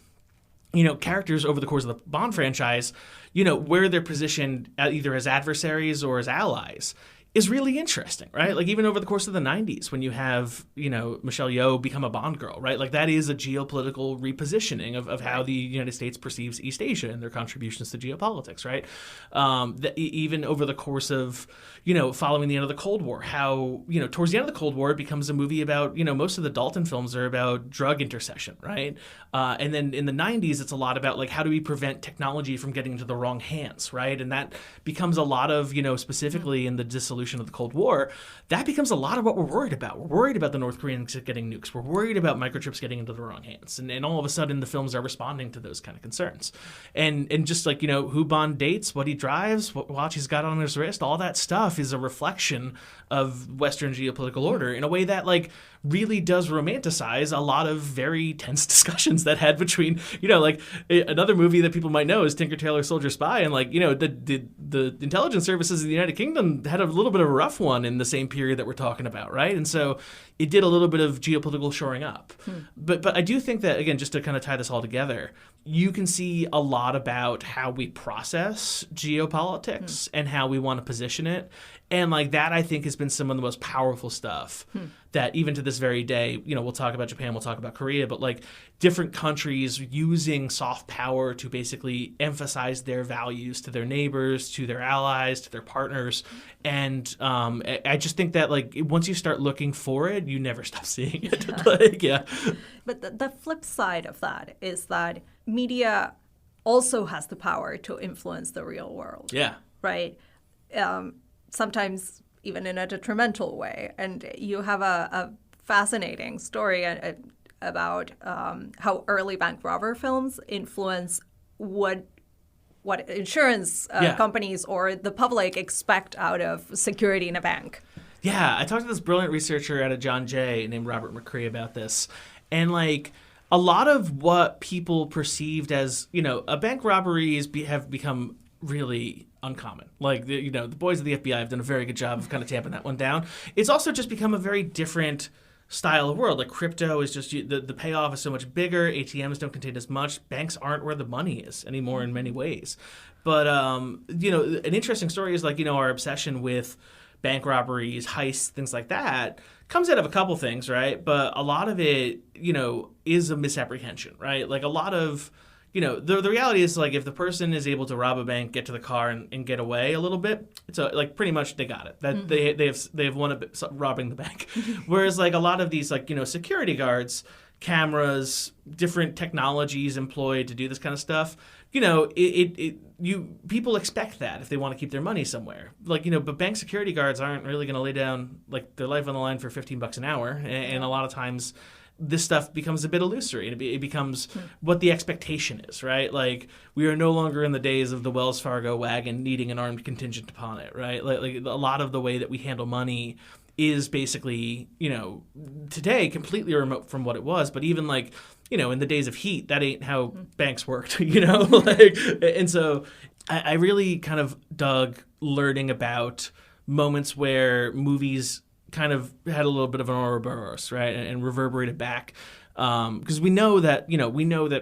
characters over the course of the Bond franchise, where they're positioned either as adversaries or as allies is really interesting, right? Like even over the course of the 90s when you have, Michelle Yeoh become a Bond girl, right? Like that is a geopolitical repositioning of how the United States perceives East Asia and their contributions to geopolitics, right? Even over the course of, following the end of the Cold War, how, towards the end of the Cold War, it becomes a movie about, most of the Dalton films are about drug intercession, right? And then in the 90s, it's a lot about like, how do we prevent technology from getting into the wrong hands, right? And that becomes a lot of, specifically in the dissolution of the Cold War, that becomes a lot of what we're worried about. We're worried about the North Koreans getting nukes. We're worried about microchips getting into the wrong hands. And all of a sudden, the films are responding to those kind of concerns. And just like, who Bond dates, what he drives, what watch he's got on his wrist, all that stuff is a reflection of Western geopolitical order in a way that, like, really does romanticize a lot of very tense discussions that had between, like another movie that people might know is Tinker Tailor Soldier Spy, and like, the intelligence services of the United Kingdom had a little bit of a rough one in the same period that we're talking about, right? And so it did a little bit of geopolitical shoring up. But I do think that, again, just to kind of tie this all together, you can see a lot about how we process geopolitics and how we want to position it. And like that, I think, has been some of the most powerful stuff that even to this very day, we'll talk about Japan, we'll talk about Korea, but like different countries using soft power to basically emphasize their values to their neighbors, to their allies, to their partners. And I just think that like once you start looking for it, you never stop seeing it. But the flip side of that is that media also has the power to influence the real world. Yeah. Right? Sometimes even in a detrimental way. And you have a fascinating story about how early bank robber films influence what insurance companies or the public expect out of security in a bank. Yeah, I talked to this brilliant researcher out of John Jay named Robert McCree about this. And like a lot of what people perceived as, a bank robberies have become really uncommon. Like, the boys of the FBI have done a very good job of kind of tamping that one down. It's also just become a very different style of world. Like crypto is just, the payoff is so much bigger. ATMs don't contain as much. Banks aren't where the money is anymore in many ways. But, an interesting story is like, our obsession with bank robberies, heists, things like that comes out of a couple things, right? But a lot of it, is a misapprehension, right? Like a lot of, the reality is like if the person is able to rob a bank, get to the car and get away a little bit, it's like pretty much they got it. That they have won a bit robbing the bank. Whereas like a lot of these like, security guards, cameras, different technologies employed to do this kind of stuff, people expect that if they want to keep their money somewhere. Like, but bank security guards aren't really going to lay down like their life on the line for $15 an hour. And a lot of times this stuff becomes a bit illusory, and it becomes what the expectation is, right? Like, we are no longer in the days of the Wells Fargo wagon needing an armed contingent upon it, right? Like a lot of the way that we handle money is basically, today completely remote from what it was. But even like, in the days of heat, that ain't how banks worked, and so I really kind of dug learning about moments where movies kind of had a little bit of an Ouroboros, right, and reverberated back. Because we know that,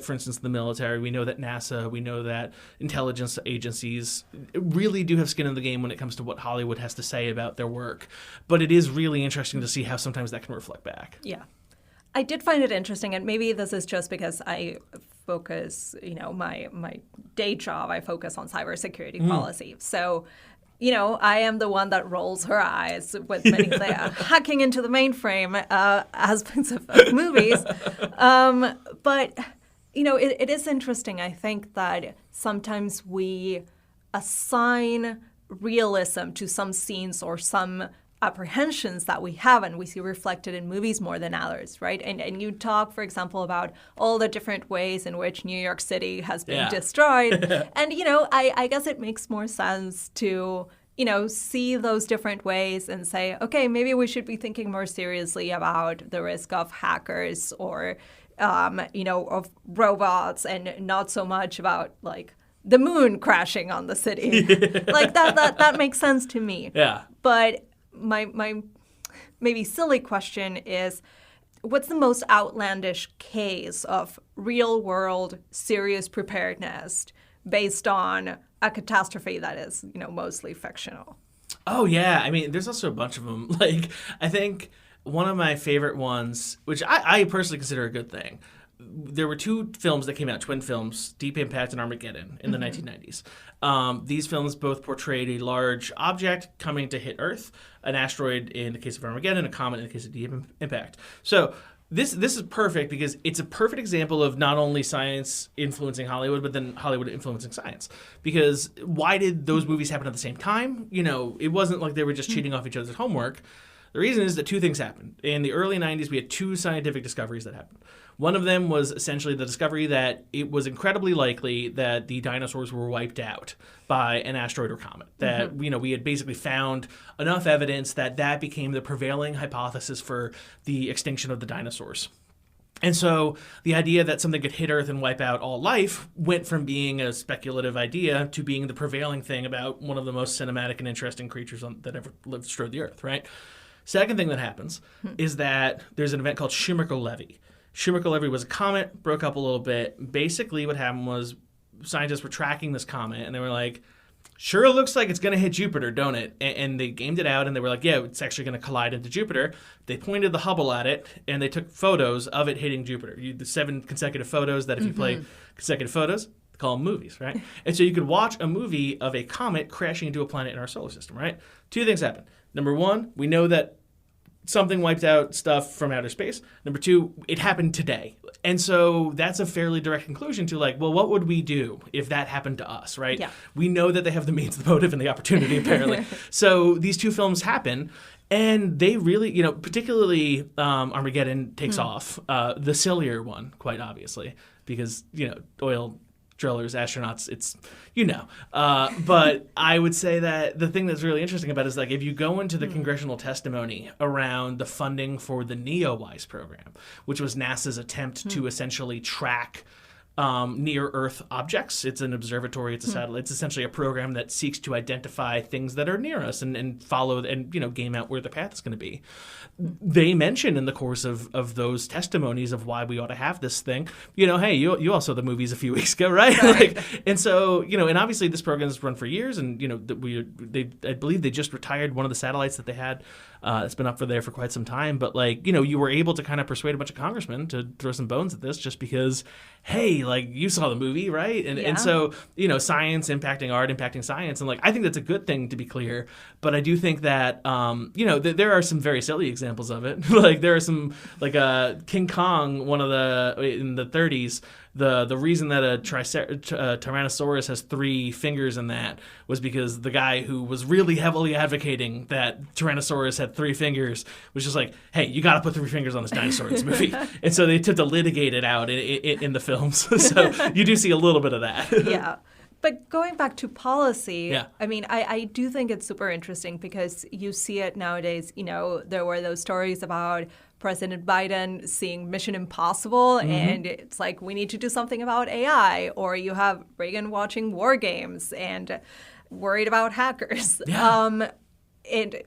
for instance, the military, we know that NASA, we know that intelligence agencies really do have skin in the game when it comes to what Hollywood has to say about their work. But it is really interesting to see how sometimes that can reflect back. Yeah. I did find it interesting, and maybe this is just because I focus, my day job, I focus on cybersecurity policy. So I am the one that rolls her eyes with many of the hacking into the mainframe aspects of movies. But, it is interesting, I think, that sometimes we assign realism to some scenes or some apprehensions that we have and we see reflected in movies more than others, right? And you talk, for example, about all the different ways in which New York City has been destroyed. And, I guess it makes more sense to, see those different ways and say, okay, maybe we should be thinking more seriously about the risk of hackers or, of robots and not so much about, like, the moon crashing on the city. Like, that makes sense to me. Yeah. But my maybe silly question is, what's the most outlandish case of real-world serious preparedness based on a catastrophe that is, mostly fictional? Oh, yeah. I mean, there's also a bunch of them. Like, I think one of my favorite ones, which I personally consider a good thing, there were two films that came out, twin films, Deep Impact and Armageddon, in the 1990s. These films both portrayed a large object coming to hit Earth, an asteroid in the case of Armageddon, a comet in the case of Deep Impact. So this is perfect because it's a perfect example of not only science influencing Hollywood, but then Hollywood influencing science. Because why did those movies happen at the same time? It wasn't like they were just cheating off each other's homework. The reason is that two things happened. In the early 90s, we had two scientific discoveries that happened. One of them was essentially the discovery that it was incredibly likely that the dinosaurs were wiped out by an asteroid or comet. That, we had basically found enough evidence that became the prevailing hypothesis for the extinction of the dinosaurs. And so the idea that something could hit Earth and wipe out all life went from being a speculative idea to being the prevailing thing about one of the most cinematic and interesting creatures that ever strode the Earth, right? Second thing that happens is that there's an event called Shoemaker-Levy. Shoemaker-Levy was a comet, broke up a little bit. Basically what happened was scientists were tracking this comet, and they were like, sure looks like it's going to hit Jupiter, don't it? And they gamed it out, and they were like, yeah, it's actually going to collide into Jupiter. They pointed the Hubble at it, and they took photos of it hitting Jupiter. The 7 consecutive photos that if you play consecutive photos, they call them movies, right? And so you could watch a movie of a comet crashing into a planet in our solar system, right? Two things happen. Number one, we know that something wiped out stuff from outer space. Number two, it happened today. And so that's a fairly direct conclusion to like, well, what would we do if that happened to us, right? Yeah. We know that they have the means, the motive, and the opportunity, apparently. So these two films happen, and they really, particularly Armageddon takes off. The sillier one, quite obviously, because, oil drillers, astronauts, it's, but I would say that the thing that's really interesting about it is like if you go into the congressional testimony around the funding for the NEOWISE program, which was NASA's attempt to essentially track near-Earth objects. It's an observatory. It's a satellite. It's essentially a program that seeks to identify things that are near us and follow and game out where the path is going to be. They mention in the course of those testimonies of why we ought to have this thing, hey, you all saw the movies a few weeks ago, right? And so, and obviously this program has run for years, and I believe they just retired one of the satellites that they had. It's been up there for quite some time, but you were able to kind of persuade a bunch of congressmen to throw some bones at this just because, hey, you saw the movie, right? And so, science impacting art, impacting science, and I think that's a good thing, to be clear. But I do think that there are some very silly examples of it. There are some King Kong, one of in the 30s. The reason that a Tyrannosaurus has 3 fingers in that was because the guy who was really heavily advocating that Tyrannosaurus had 3 fingers was just like, hey, you got to put 3 fingers on this dinosaur in this movie. And so they took to litigate it out in the films. So you do see a little bit of that. Yeah. But going back to policy, I mean, I do think it's super interesting because you see it nowadays. There were those stories about President Biden seeing Mission Impossible, and it's like, we need to do something about AI. Or you have Reagan watching War Games and worried about hackers. Yeah. And,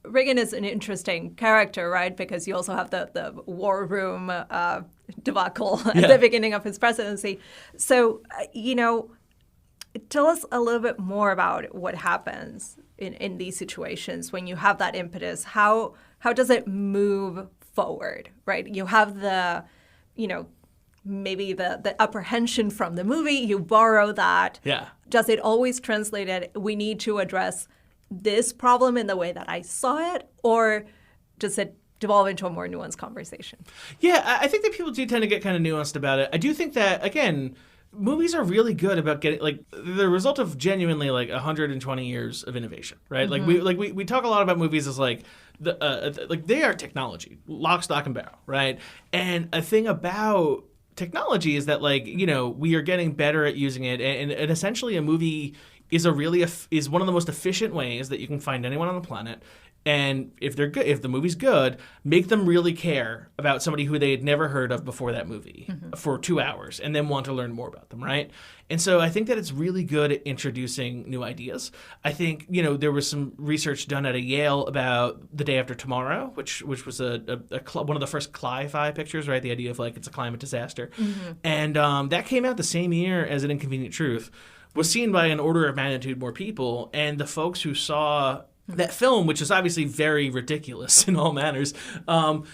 Reagan is an interesting character, right? Because you also have the war room debacle at the beginning of his presidency. So, tell us a little bit more about what happens in these situations when you have that impetus. How does it move forward, right? You have the, maybe the apprehension from the movie, you borrow that. Yeah. Does it always translate it, we need to address this problem in the way that I saw it, or does it devolve into a more nuanced conversation? Yeah, I think that people do tend to get kind of nuanced about it. I do think that, again, movies are really good about getting, like, the result of genuinely, like, 120 years of innovation, right? Mm-hmm. We talk a lot about movies as, like, they are technology, lock, stock, and barrel, right? And a thing about technology is that, like, you know, we are getting better at using it, and essentially a movie is is one of the most efficient ways that you can find anyone on the planet. And if they're good, if the movie's good, make them really care about somebody who they had never heard of before that movie for 2 hours, and then want to learn more about them, right? And so I think that it's really good at introducing new ideas. I think, you know, there was some research done at Yale about The Day After Tomorrow, which was one of the first cli-fi pictures, right? The idea of, like, it's a climate disaster. Mm-hmm. And that came out the same year as An Inconvenient Truth, was seen by an order of magnitude more people, and the folks who saw that film, which is obviously very ridiculous in all manners,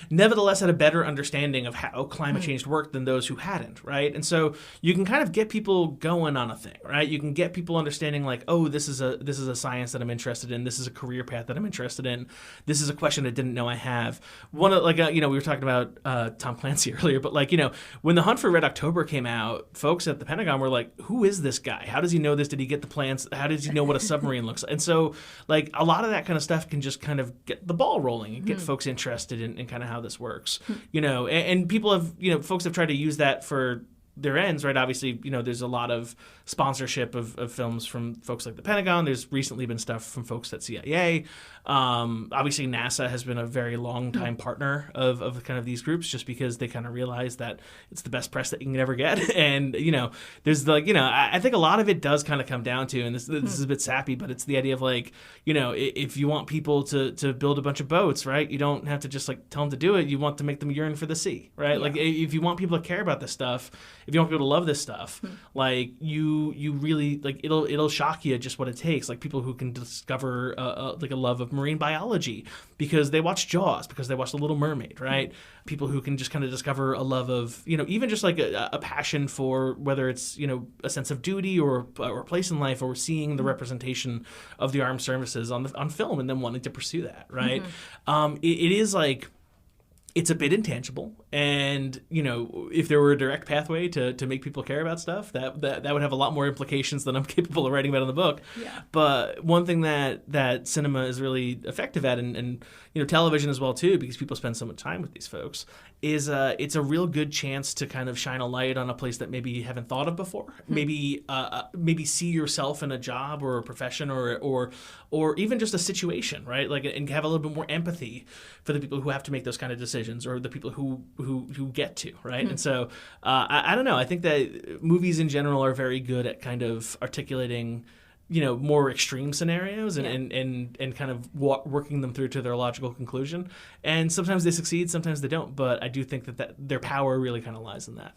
nevertheless had a better understanding of how climate change worked than those who hadn't, right? And so you can kind of get people going on a thing, right? You can get people understanding, like, oh, this is a science that I'm interested in. This is a career path that I'm interested in. This is a question I didn't know I have. One of, like, you know, we were talking about Tom Clancy earlier, but, like, you know, when The Hunt for Red October came out, folks at the Pentagon were like, who is this guy? How does he know this? Did he get the plans? How does he know what a submarine looks like? And so, like, a lot of that kind of stuff can just kind of get the ball rolling and get folks interested in kind of how this works, you know, and people have, you know, folks have tried to use that for their ends, right? Obviously, you know, there's a lot of sponsorship of films from folks like the Pentagon. There's recently been stuff from folks at CIA. Obviously, NASA has been a very long time partner of kind of these groups, just because they kind of realize that it's the best press that you can ever get. And, you know, there's, like, you know, I think a lot of it does kind of come down to, and this is a bit sappy, but it's the idea of, like, you know, if you want people to build a bunch of boats, right, you don't have to just, like, tell them to do it. You want to make them yearn for the sea, right? Yeah. Like, if you want people to care about this stuff, if you want people to love this stuff, like, you really, like, it'll shock you just what it takes. Like, people who can discover like a love of marine biology because they watch Jaws, because they watch The Little Mermaid, right? People who can just kind of discover a love of, you know, even just like a passion for, whether it's, you know, a sense of duty or place in life, or seeing the representation of the armed services on film and then wanting to pursue that, right? It is, like, it's a bit intangible, and, you know, if there were a direct pathway to make people care about stuff, that would have a lot more implications than I'm capable of writing about in the book. Yeah. But one thing that cinema is really effective at, and you know, television as well too, because people spend so much time with these folks, is it's a real good chance to kind of shine a light on a place that maybe you haven't thought of before. Maybe see yourself in a job or a profession or even just a situation, right? Like, and have a little bit more empathy for the people who have to make those kind of decisions, or the people who get to, right? And so I don't know. I think that movies in general are very good at kind of articulating, you know, more extreme scenarios and kind of working them through to their logical conclusion. And sometimes they succeed, sometimes they don't. But I do think that their power really kind of lies in that.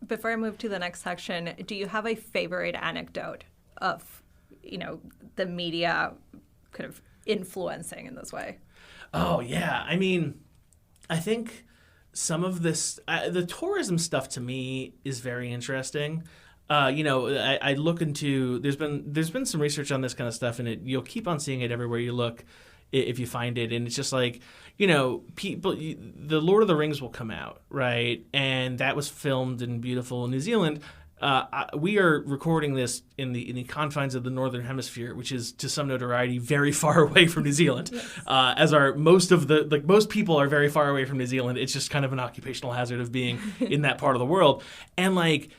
Before I move to the next section, do you have a favorite anecdote of, you know, the media kind of influencing in this way? Oh, yeah. I mean, I think some of this, the tourism stuff to me is very interesting. You know, I look into, there's been some research on this kind of stuff, and you'll keep on seeing it everywhere you look if you find it. And it's just like, you know, the Lord of the Rings will come out, right? And that was filmed in beautiful New Zealand. We are recording this in the confines of the Northern Hemisphere, which is, to some notoriety, very far away from New Zealand. Yes. As are most people are very far away from New Zealand. It's just kind of an occupational hazard of being in that part of the world. And, like,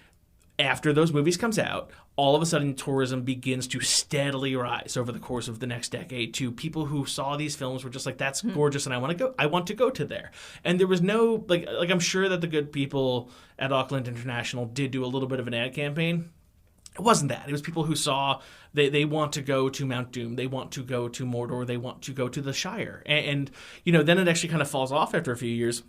after those movies comes out, all of a sudden tourism begins to steadily rise over the course of the next decade, to people who saw these films were just like, that's gorgeous, and I want to go to there. And there was no, like I'm sure that the good people at Auckland International did do a little bit of an ad campaign. It wasn't that. It was people who saw they want to go to Mount Doom, they want to go to Mordor, they want to go to the Shire. And you know, then it actually kind of falls off after a few years.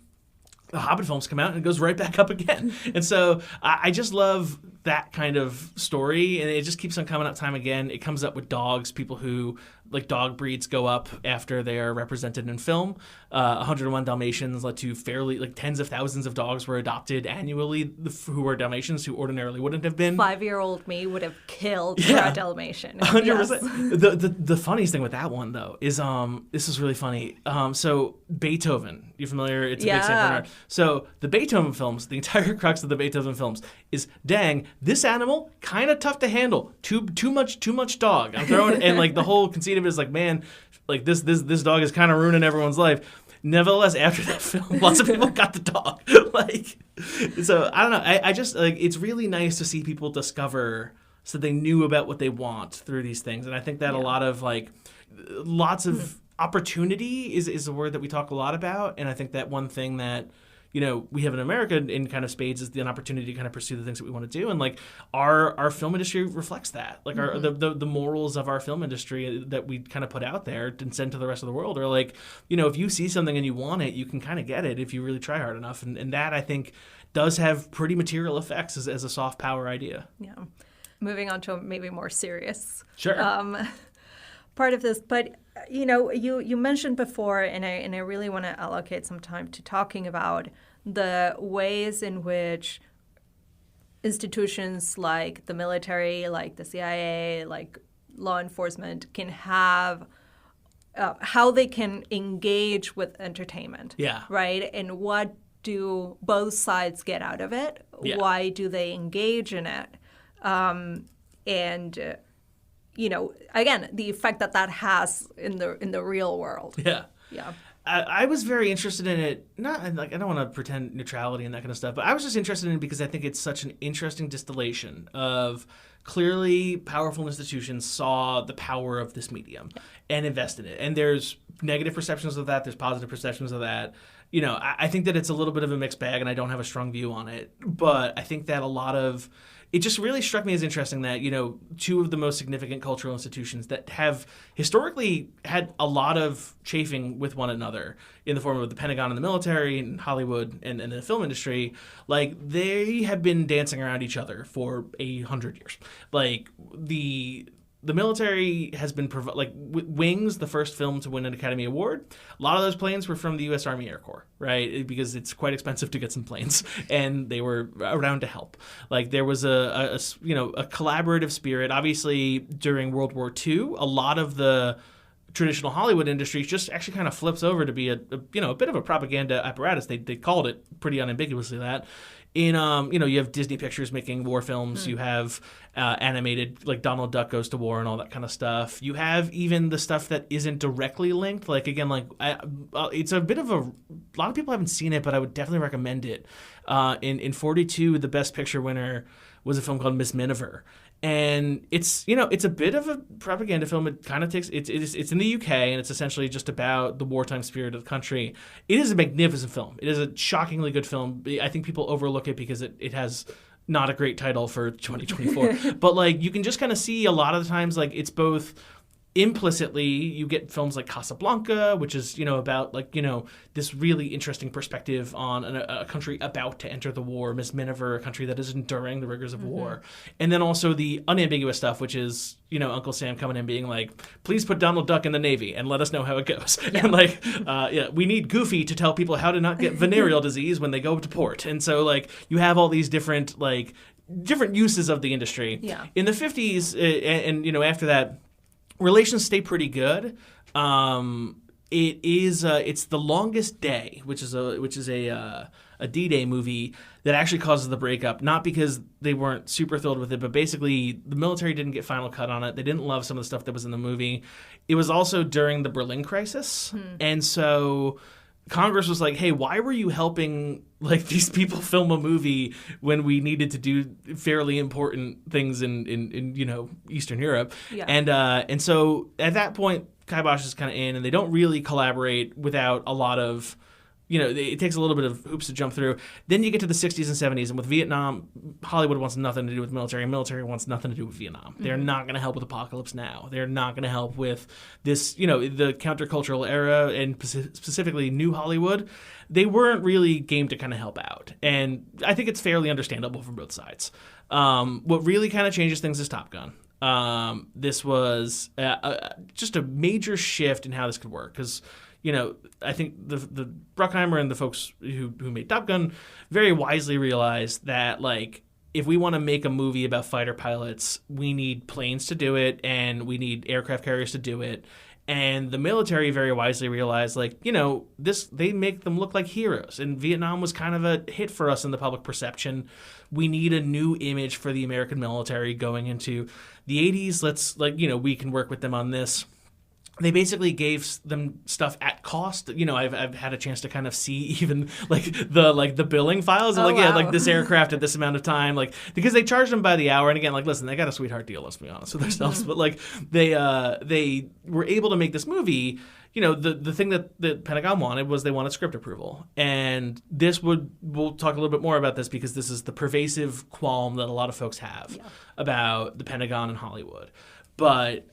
The Hobbit films come out and it goes right back up again. And so I just love that kind of story, and it just keeps on coming up time again. It comes up with dogs, people who, like, dog breeds go up after they are represented in film. 101 Dalmatians led to fairly, like, tens of thousands of dogs were adopted annually who were Dalmatians who ordinarily wouldn't have been. 5-year-old me would have killed for a Dalmatian. 100%. Yes. The funniest thing with that one, though, is this is really funny. So Beethoven, you familiar? It's a big St. Bernard. So the Beethoven films, the entire crux of the Beethoven films is, dang, this animal kind of tough to handle. Too much dog. I'm throwing, and like the whole conceit of it is like, man, like this dog is kind of ruining everyone's life. Nevertheless, after that film, lots of people got the dog. Like, so I don't know. I just, like, it's really nice to see people discover so they knew about what they want through these things. And I think that a lot of, like, lots of opportunity is a word that we talk a lot about. And I think that one thing that, you know, we have in America in kind of spades is an opportunity to kind of pursue the things that we want to do. And, like, our film industry reflects that. Like, our the morals of our film industry that we kind of put out there and send to the rest of the world are like, you know, if you see something and you want it, you can kind of get it if you really try hard enough. And that, I think, does have pretty material effects as a soft power idea. Yeah. Moving on to a maybe more serious part of this. But, you know, you mentioned before, and I really want to allocate some time to talking about the ways in which institutions like the military, like the CIA, like law enforcement can have how they can engage with entertainment. Yeah. Right? And what do both sides get out of it? Yeah. Why do they engage in it? You know, again, the effect that has in the real world. Yeah. Yeah. I was very interested in it. Not like, I don't want to pretend neutrality and that kind of stuff, but I was just interested in it because I think it's such an interesting distillation of clearly powerful institutions saw the power of this medium and invested in it. And there's negative perceptions of that. There's positive perceptions of that. You know, I think that it's a little bit of a mixed bag, and I don't have a strong view on it. But I think that it just really struck me as interesting that, you know, two of the most significant cultural institutions that have historically had a lot of chafing with one another in the form of the Pentagon and the military and Hollywood and the film industry, like, they have been dancing around each other for 100 years. Like, the military has been like Wings, the first film to win an Academy Award. A lot of those planes were from the U.S. Army Air Corps, right? Because it's quite expensive to get some planes, and they were around to help. Like, there was a collaborative spirit. Obviously, during World War II, a lot of the traditional Hollywood industry just actually kind of flips over to be a bit of a propaganda apparatus. They called it pretty unambiguously that. You have Disney Pictures making war films. You have animated, like Donald Duck Goes to War and all that kind of stuff. You have even the stuff that isn't directly linked. Like, again, like it's a bit of a lot of people haven't seen it, but I would definitely recommend it. In 42, the Best Picture winner was a film called Miss Miniver. And it's a bit of a propaganda film. It kind of takes it's in the UK, and it's essentially just about the wartime spirit of the country. It is a magnificent film. It is a shockingly good film. I think people overlook it because it has not a great title for 2024. But, like, you can just kind of see a lot of the times, like, it's both implicitly, you get films like Casablanca, which is, about, like, this really interesting perspective on a country about to enter the war, Miss Miniver, a country that is enduring the rigors of war. And then also the unambiguous stuff, which is, Uncle Sam coming in being like, please put Donald Duck in the Navy and let us know how it goes. Yeah. And, like, we need Goofy to tell people how to not get venereal disease when they go to port. And so, like, you have all these different uses of the industry. Yeah. In the 50s, and after that, relations stay pretty good. It's The Longest Day, which is a D-Day movie that actually causes the breakup, not because they weren't super thrilled with it, but basically the military didn't get final cut on it. They didn't love some of the stuff that was in the movie. It was also during the Berlin crisis. And so Congress was like, hey, why were you helping, like, these people film a movie when we needed to do fairly important things in Eastern Europe? Yeah. And so at that point, Kibosh is kind of in, and they don't really collaborate without a lot of it takes a little bit of hoops to jump through. Then you get to the 60s and 70s, and with Vietnam, Hollywood wants nothing to do with military, and military wants nothing to do with Vietnam. They're not going to help with Apocalypse Now. They're not going to help with this, the countercultural era, and specifically New Hollywood. They weren't really game to kind of help out. And I think it's fairly understandable from both sides. What really kind of changes things is Top Gun. This was just a major shift in how this could work, because I think the Bruckheimer and the folks who made Top Gun very wisely realized that, like, if we want to make a movie about fighter pilots, we need planes to do it, and we need aircraft carriers to do it. And the military very wisely realized, like, they make them look like heroes. And Vietnam was kind of a hit for us in the public perception. We need a new image for the American military going into the 80s. Let's, we can work with them on this. They basically gave them stuff at cost. I've had a chance to kind of see even the billing files. And wow. This aircraft at this amount of time, because they charged them by the hour. And again, listen, they got a sweetheart deal, let's be honest with ourselves. But they were able to make this movie. The thing that the Pentagon wanted was they wanted script approval. And we'll talk a little bit more about this, because this is the pervasive qualm that a lot of folks have about the Pentagon and Hollywood. But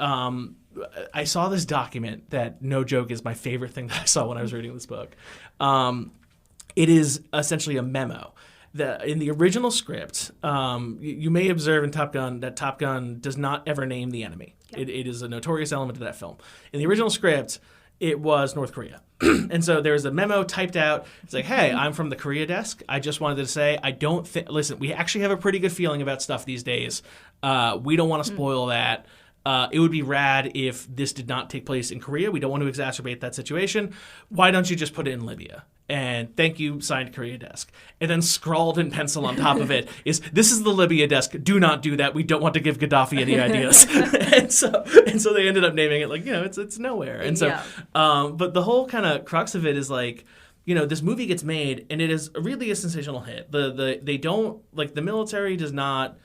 I saw this document that, no joke, is my favorite thing that I saw when I was reading this book. It is essentially a memo. In the original script, you may observe in Top Gun that Top Gun does not ever name the enemy. Yeah. It is a notorious element of that film. In the original script, it was North Korea. And so there's a memo typed out. It's like, hey, I'm from the Korea desk. I just wanted to say, listen, we actually have a pretty good feeling about stuff these days. We don't want to spoil that. It would be rad if this did not take place in Korea. We don't want to exacerbate that situation. Why don't you just put it in Libya? And thank you, signed Korea desk. And then scrawled in pencil on top of it is, this is the Libya desk. Do not do that. We don't want to give Gaddafi any ideas. and so they ended up naming it it's nowhere. And so, but the whole kind of crux of it is this movie gets made, and it is really a sensational hit. They don't, the military does not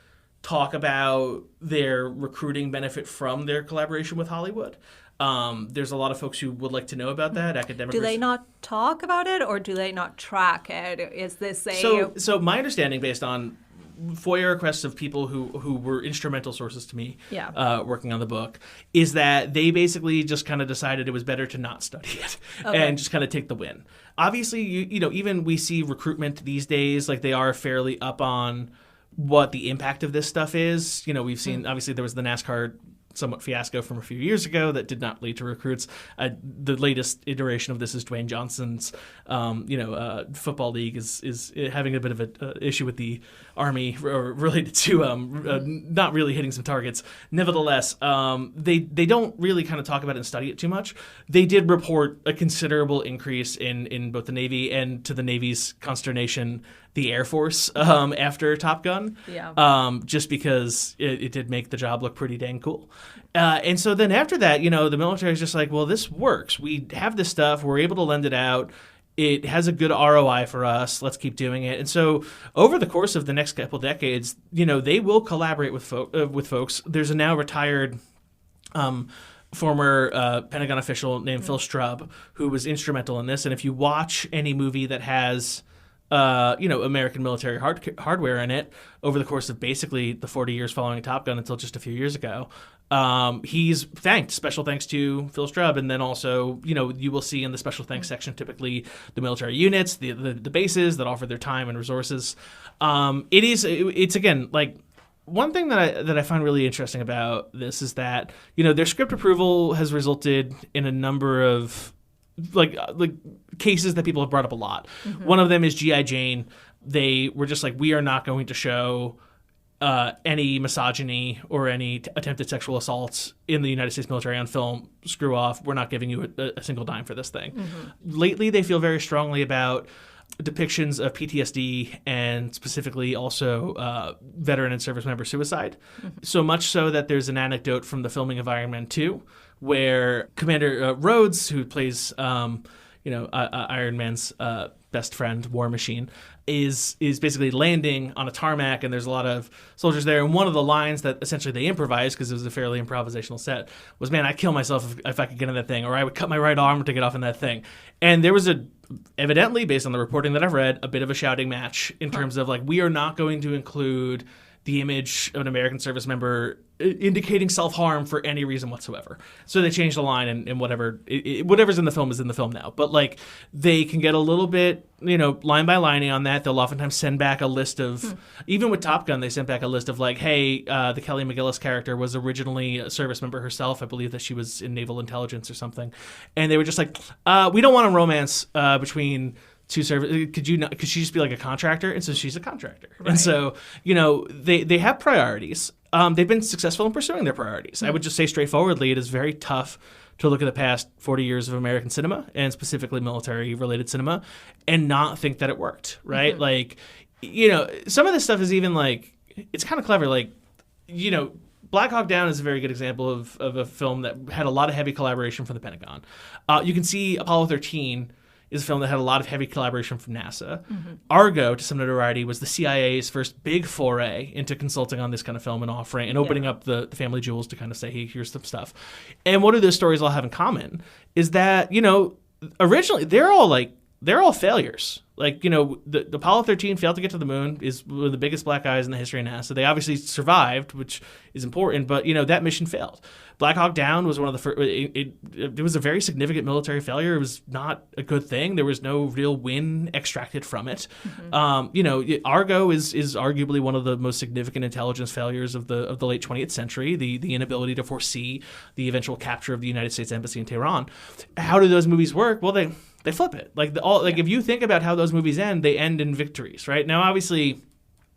talk about their recruiting benefit from their collaboration with Hollywood. There's a lot of folks who would like to know about that. Academic. Do they not talk about it, or do they not track it? Is this So my understanding, based on FOIA requests of people who were instrumental sources to me working on the book, is that they basically just kind of decided it was better to not study it and just kind of take the win. Obviously, even we see Recruitment these days, they are fairly up on what the impact of this stuff is. We've seen, obviously, there was the NASCAR somewhat fiasco from a few years ago that did not lead to recruits. The latest iteration of this is Dwayne Johnson's, football league is having a bit of an issue with the Army related to not really hitting some targets. Nevertheless, they don't really kind of talk about it and study it too much. They did report a considerable increase in both the Navy, and, to the Navy's consternation, the Air Force after Top Gun, just because it did make the job look pretty dang cool. And so then after that, the military is just like, well, this works. We have this stuff. We're able to lend it out. It has a good ROI for us. Let's keep doing it. And so over the course of the next couple decades, they will collaborate with folks. There's a now retired former Pentagon official named Phil Strub, who was instrumental in this. And if you watch any movie that has American military hardware in it over the course of basically the 40 years following Top Gun until just a few years ago, he's thanked. Special thanks to Phil Strub. And then also, you will see in the special thanks section typically the military units, the bases that offer their time and resources. It's again, one thing that I find really interesting about this is that, their script approval has resulted in a number of cases that people have brought up a lot. Mm-hmm. One of them is G.I. Jane. They were just like, we are not going to show any misogyny or any attempted sexual assaults in the United States military on film. Screw off. We're not giving you a single dime for this thing. Mm-hmm. Lately, they feel very strongly about depictions of PTSD and specifically also veteran and service member suicide. Mm-hmm. So much so that there's an anecdote from the filming of Iron Man 2 where Commander Rhodes, who plays Iron Man's best friend, War Machine, is basically landing on a tarmac, and there's a lot of soldiers there. And one of the lines that essentially they improvised, because it was a fairly improvisational set, was, man, I'd kill myself if I could get in that thing, or I would cut my right arm to get off in that thing. And there was a evidently, based on the reporting that I've read, a bit of a shouting match in terms of like, we are not going to include the image of an American service member indicating self-harm for any reason whatsoever. So they changed the line, and whatever's in the film is in the film now. But like, they can get a little bit, line by line on that. They'll oftentimes send back a list of, even with Top Gun, they sent back a list of like, hey, the Kelly McGillis character was originally a service member herself. I believe that she was in naval intelligence or something. And they were just like, we don't want a romance between two service. Could she just be like a contractor? And so she's a contractor. Right. And so, they have priorities. They've been successful in pursuing their priorities. I would just say straightforwardly, it is very tough to look at the past 40 years of American cinema, and specifically military-related cinema, and not think that it worked, right? Like, some of this stuff is even like, it's kind of clever. Like, Black Hawk Down is a very good example of a film that had a lot of heavy collaboration from the Pentagon. You can see Apollo 13 is a film that had a lot of heavy collaboration from NASA. Argo, to some notoriety, was the CIA's first big foray into consulting on this kind of film and offering and opening up the family jewels to kind of say, hey, here's some stuff. And what do those stories all have in common is that, originally they're all failures. Like, the Apollo 13 failed to get to the moon, is one of the biggest black eyes in the history of NASA. They obviously survived, which is important, but, that mission failed. Black Hawk Down was one of the first. It was a very significant military failure. It was not a good thing. There was no real win extracted from it. Argo is arguably one of the most significant intelligence failures of the late 20th century. The inability to foresee the eventual capture of the United States Embassy in Tehran. How do those movies work? Well, they flip it. If you think about how those movies end, they end in victories, right? Now, obviously,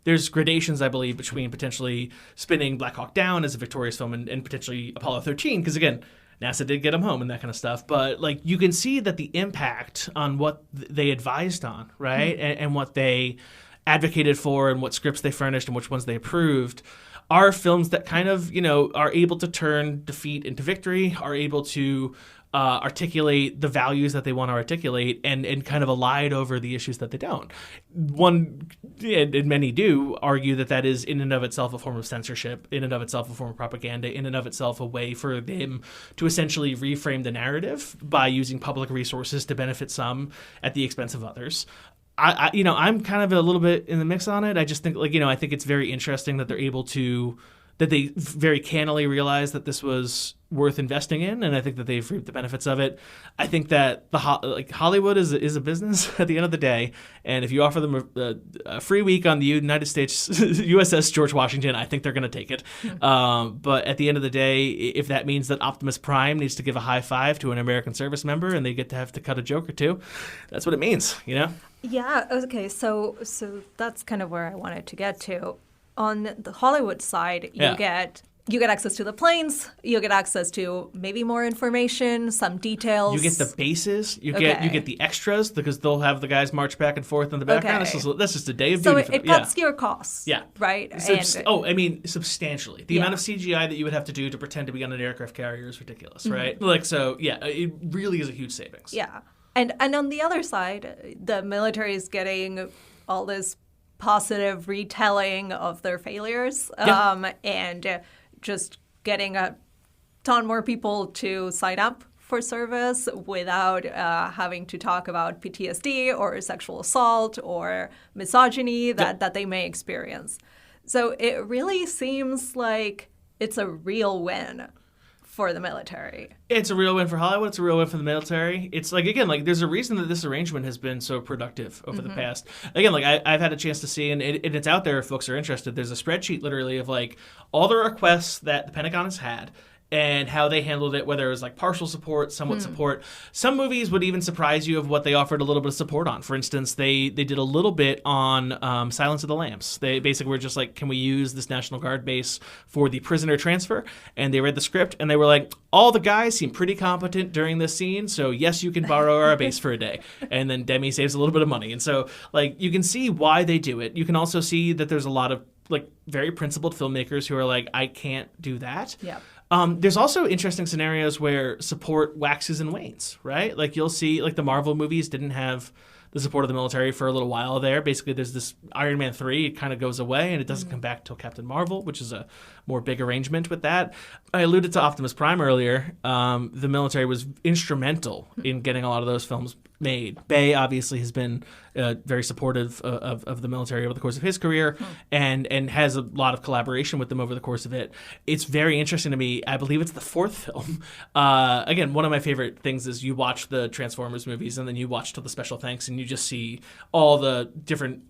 there's gradations, I believe, between potentially spinning Black Hawk Down as a victorious film and potentially Apollo 13, because again, NASA did get them home and that kind of stuff. But like, you can see that the impact on what they advised on, right, and what they advocated for, and what scripts they furnished and which ones they approved, are films that kind of are able to turn defeat into victory, are able to articulate the values that they want to articulate, and kind of elide over the issues that they don't. One, and many do, argue that is in and of itself a form of censorship, in and of itself a form of propaganda, in and of itself a way for them to essentially reframe the narrative by using public resources to benefit some at the expense of others. I'm kind of a little bit in the mix on it. I just think, I think it's very interesting that they're able to, that they very cannily realize that this was worth investing in, and I think that they've reaped the benefits of it. I think that Hollywood is a business at the end of the day, and if you offer them a free week on the United States USS George Washington, I think they're going to take it. But at the end of the day, if that means that Optimus Prime needs to give a high five to an American service member and they get to have to cut a joke or two, that's what it means, Yeah. Okay. So that's kind of where I wanted to get to. On the Hollywood side, you get access to the planes, you get access to maybe more information, some details. You get the bases, you get the extras, because they'll have the guys march back and forth in the background. Okay. That's just a day of duty. So it cuts your costs. Yeah. Right? Substantially. The amount of CGI that you would have to do to pretend to be on an aircraft carrier is ridiculous, right? It really is a huge savings. Yeah. And on the other side, the military is getting all this positive retelling of their failures, and just getting a ton more people to sign up for service without having to talk about PTSD or sexual assault or misogyny that they may experience. So it really seems like it's a real win for the military. It's a real win for Hollywood. It's a real win for the military. It's there's a reason that this arrangement has been so productive over the past. Again, I've had a chance to see, and it's out there if folks are interested. There's a spreadsheet literally of all the requests that the Pentagon has had and how they handled it, whether it was partial support, somewhat support. Some movies would even surprise you of what they offered a little bit of support on. For instance, they did a little bit on Silence of the Lambs. They basically were just can we use this National Guard base for the prisoner transfer? And they read the script and they were all the guys seem pretty competent during this scene, so yes, you can borrow our base for a day. And then Demi saves a little bit of money. And so you can see why they do it. You can also see that there's a lot of very principled filmmakers who are I can't do that. Yeah. There's also interesting scenarios where support waxes and wanes, right? You'll see, the Marvel movies didn't have the support of the military for a little while there. Basically, there's this Iron Man 3, it kind of goes away, and it doesn't come back till Captain Marvel, which is a more big arrangement with that. I alluded to Optimus Prime earlier. The military was instrumental in getting a lot of those films made. Bay obviously has been very supportive of the military over the course of his career and has a lot of collaboration with them over the course of it. It's very interesting to me. I believe it's the fourth film. Again, one of my favorite things is you watch the Transformers movies and then you watch till the special thanks and you just see all the different,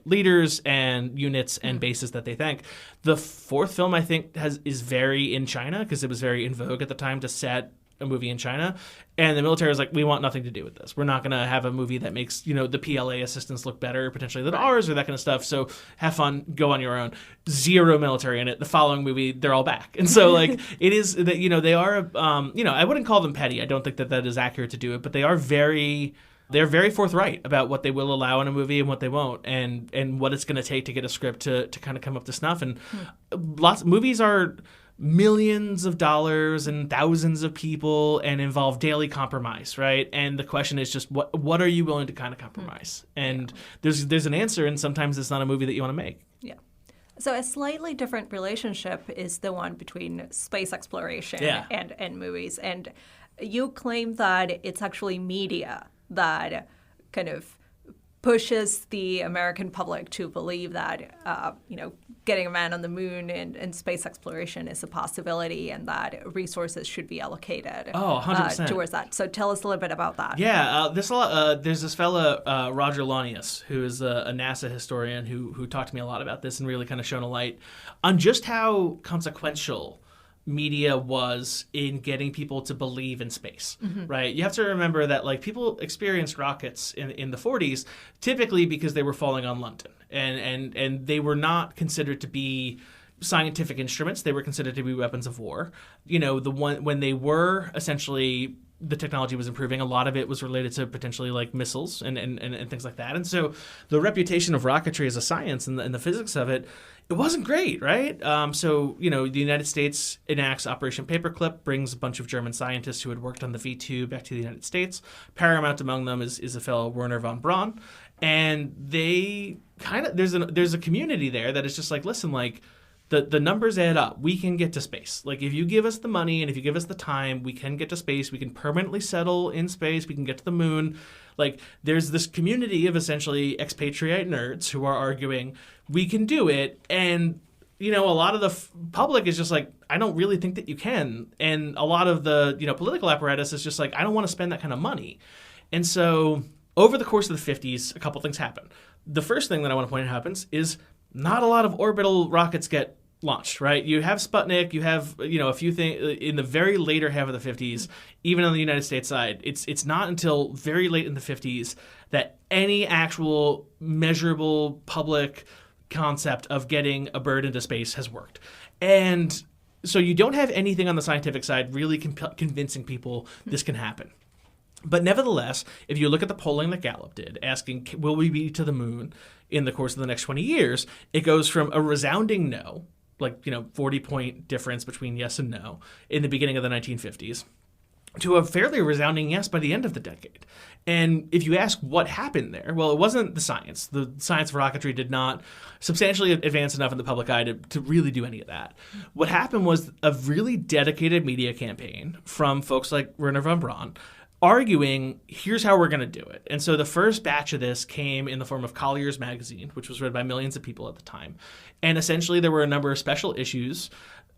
leaders and units and bases that they thank. The fourth film, I think, is very in China because it was very in vogue at the time to set a movie in China, and the military was like, we want nothing to do with this. We're not going to have a movie that makes the PLA assistants look better potentially than ours or that kind of stuff. So have fun, go on your own. Zero military in it. The following movie, they're all back, and so like it is that they are I wouldn't call them petty. I don't think that is accurate to do it, but they are they're very forthright about what they will allow in a movie and what they won't, and what it's going to take to get a script to kind of come up to snuff. And lots of movies are millions of dollars and thousands of people and involve daily compromise, right? And the question is just what are you willing to kind of compromise? And there's an answer, and sometimes it's not a movie that you want to make. Yeah. So a slightly different relationship is the one between space exploration and movies. And you claim that it's actually media that kind of pushes the American public to believe that, getting a man on the moon and space exploration is a possibility and that resources should be allocated 100%. Towards that. So tell us a little bit about that. Yeah, there's this fella, Roger Launius, who is a NASA historian who talked to me a lot about this and really kind of shone a light on just how consequential media was in getting people to believe in space, right? You have to remember that like people experienced rockets in the 40s typically because they were falling on London, and they were not considered to be scientific instruments. They were considered to be weapons of war. When they were essentially the technology was improving, a lot of it was related to potentially like missiles and things like that. And so the reputation of rocketry as a science and the physics of it wasn't great, right? So the United States enacts Operation Paperclip, brings a bunch of German scientists who had worked on the V2 back to the United States. Paramount among them is a fellow Werner von Braun. And they there's a community there that is just like, listen, like, the numbers add up. We can get to space. Like, if you give us the money and if you give us the time, we can get to space. We can permanently settle in space. We can get to the moon. Like, there's this community of essentially expatriate nerds who are arguing we can do it. And, a lot of the public is just like, I don't really think that you can. And a lot of the, political apparatus is just like, I don't want to spend that kind of money. And so over the course of the 50s, a couple things happen. The first thing that I want to point out happens is not a lot of orbital rockets get launched, right? You have Sputnik, you have, a few things in the very later half of the 50s, even on the United States side. It's not until very late in the 50s that any actual measurable public concept of getting a bird into space has worked. And so you don't have anything on the scientific side really convincing people this can happen. But nevertheless, if you look at the polling that Gallup did, asking, will we be to the moon in the course of the next 20 years, it goes from a resounding no, like, 40-point difference between yes and no in the beginning of the 1950s, to a fairly resounding yes by the end of the decade. And if you ask what happened there, well, it wasn't the science. The science of rocketry did not substantially advance enough in the public eye to really do any of that. What happened was a really dedicated media campaign from folks like Werner von Braun, arguing, here's how we're going to do it. And so the first batch of this came in the form of Collier's magazine, which was read by millions of people at the time. And essentially there were a number of special issues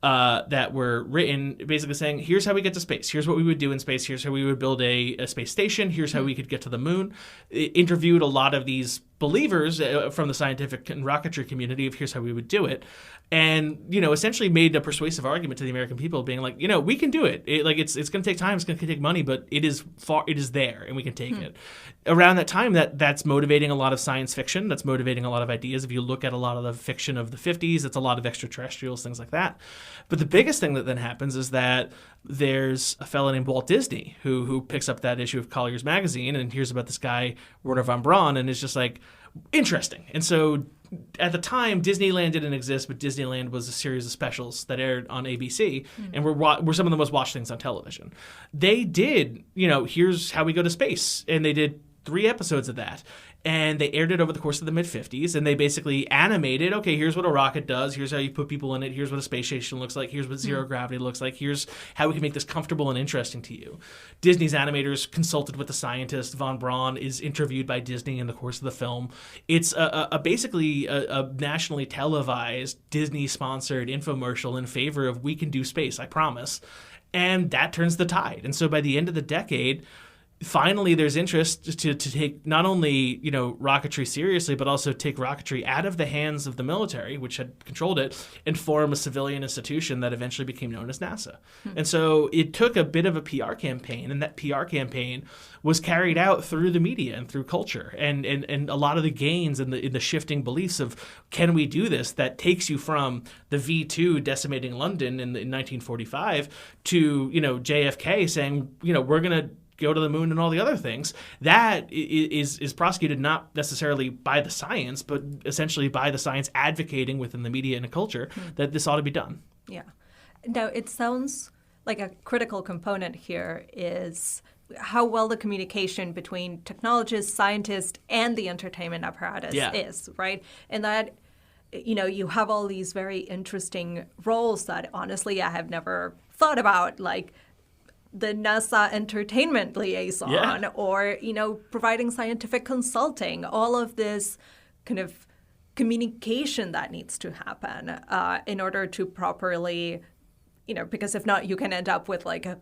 that were written basically saying, here's how we get to space. Here's what we would do in space. Here's how we would build a space station. Here's how we could get to the moon. It interviewed a lot of these believers from the scientific and rocketry community of here's how we would do it. And, essentially made a persuasive argument to the American people being like, we can do it. It's going to take time. It's going to take money, but it is there and we can take it. Around that time, that's motivating a lot of science fiction. That's motivating a lot of ideas. If you look at a lot of the fiction of the 50s, it's a lot of extraterrestrials, things like that. But the biggest thing that then happens is that there's a fellow named Walt Disney who picks up that issue of Collier's magazine and hears about this guy, Werner von Braun, and is just like, interesting. And so at the time, Disneyland didn't exist, but Disneyland was a series of specials that aired on ABC and were some of the most watched things on television. They did, here's how we go to space. And they did 3 episodes of that. And they aired it over the course of the mid-50s, and they basically animated, okay, here's what a rocket does, here's how you put people in it, here's what a space station looks like, here's what zero gravity looks like, here's how we can make this comfortable and interesting to you. Disney's animators consulted with the scientist. Von Braun is interviewed by Disney in the course of the film. It's basically a nationally televised, Disney-sponsored infomercial in favor of we can do space, I promise. And that turns the tide. And so by the end of the decade, finally, there's interest to take not only, rocketry seriously, but also take rocketry out of the hands of the military, which had controlled it, and form a civilian institution that eventually became known as NASA. And so it took a bit of a PR campaign, and that PR campaign was carried out through the media and through culture. And a lot of the gains in the shifting beliefs of, can we do this, that takes you from the V2 decimating London in 1945 to, JFK saying, we're going to go to the moon and all the other things, that is prosecuted not necessarily by the science, but essentially by the science advocating within the media and the culture that this ought to be done. Yeah. Now, it sounds like a critical component here is how well the communication between technologists, scientists, and the entertainment apparatus is, right? And that, you have all these very interesting roles that, honestly, I have never thought about, like the NASA entertainment liaison or, providing scientific consulting, all of this kind of communication that needs to happen in order to properly, because if not, you can end up with like a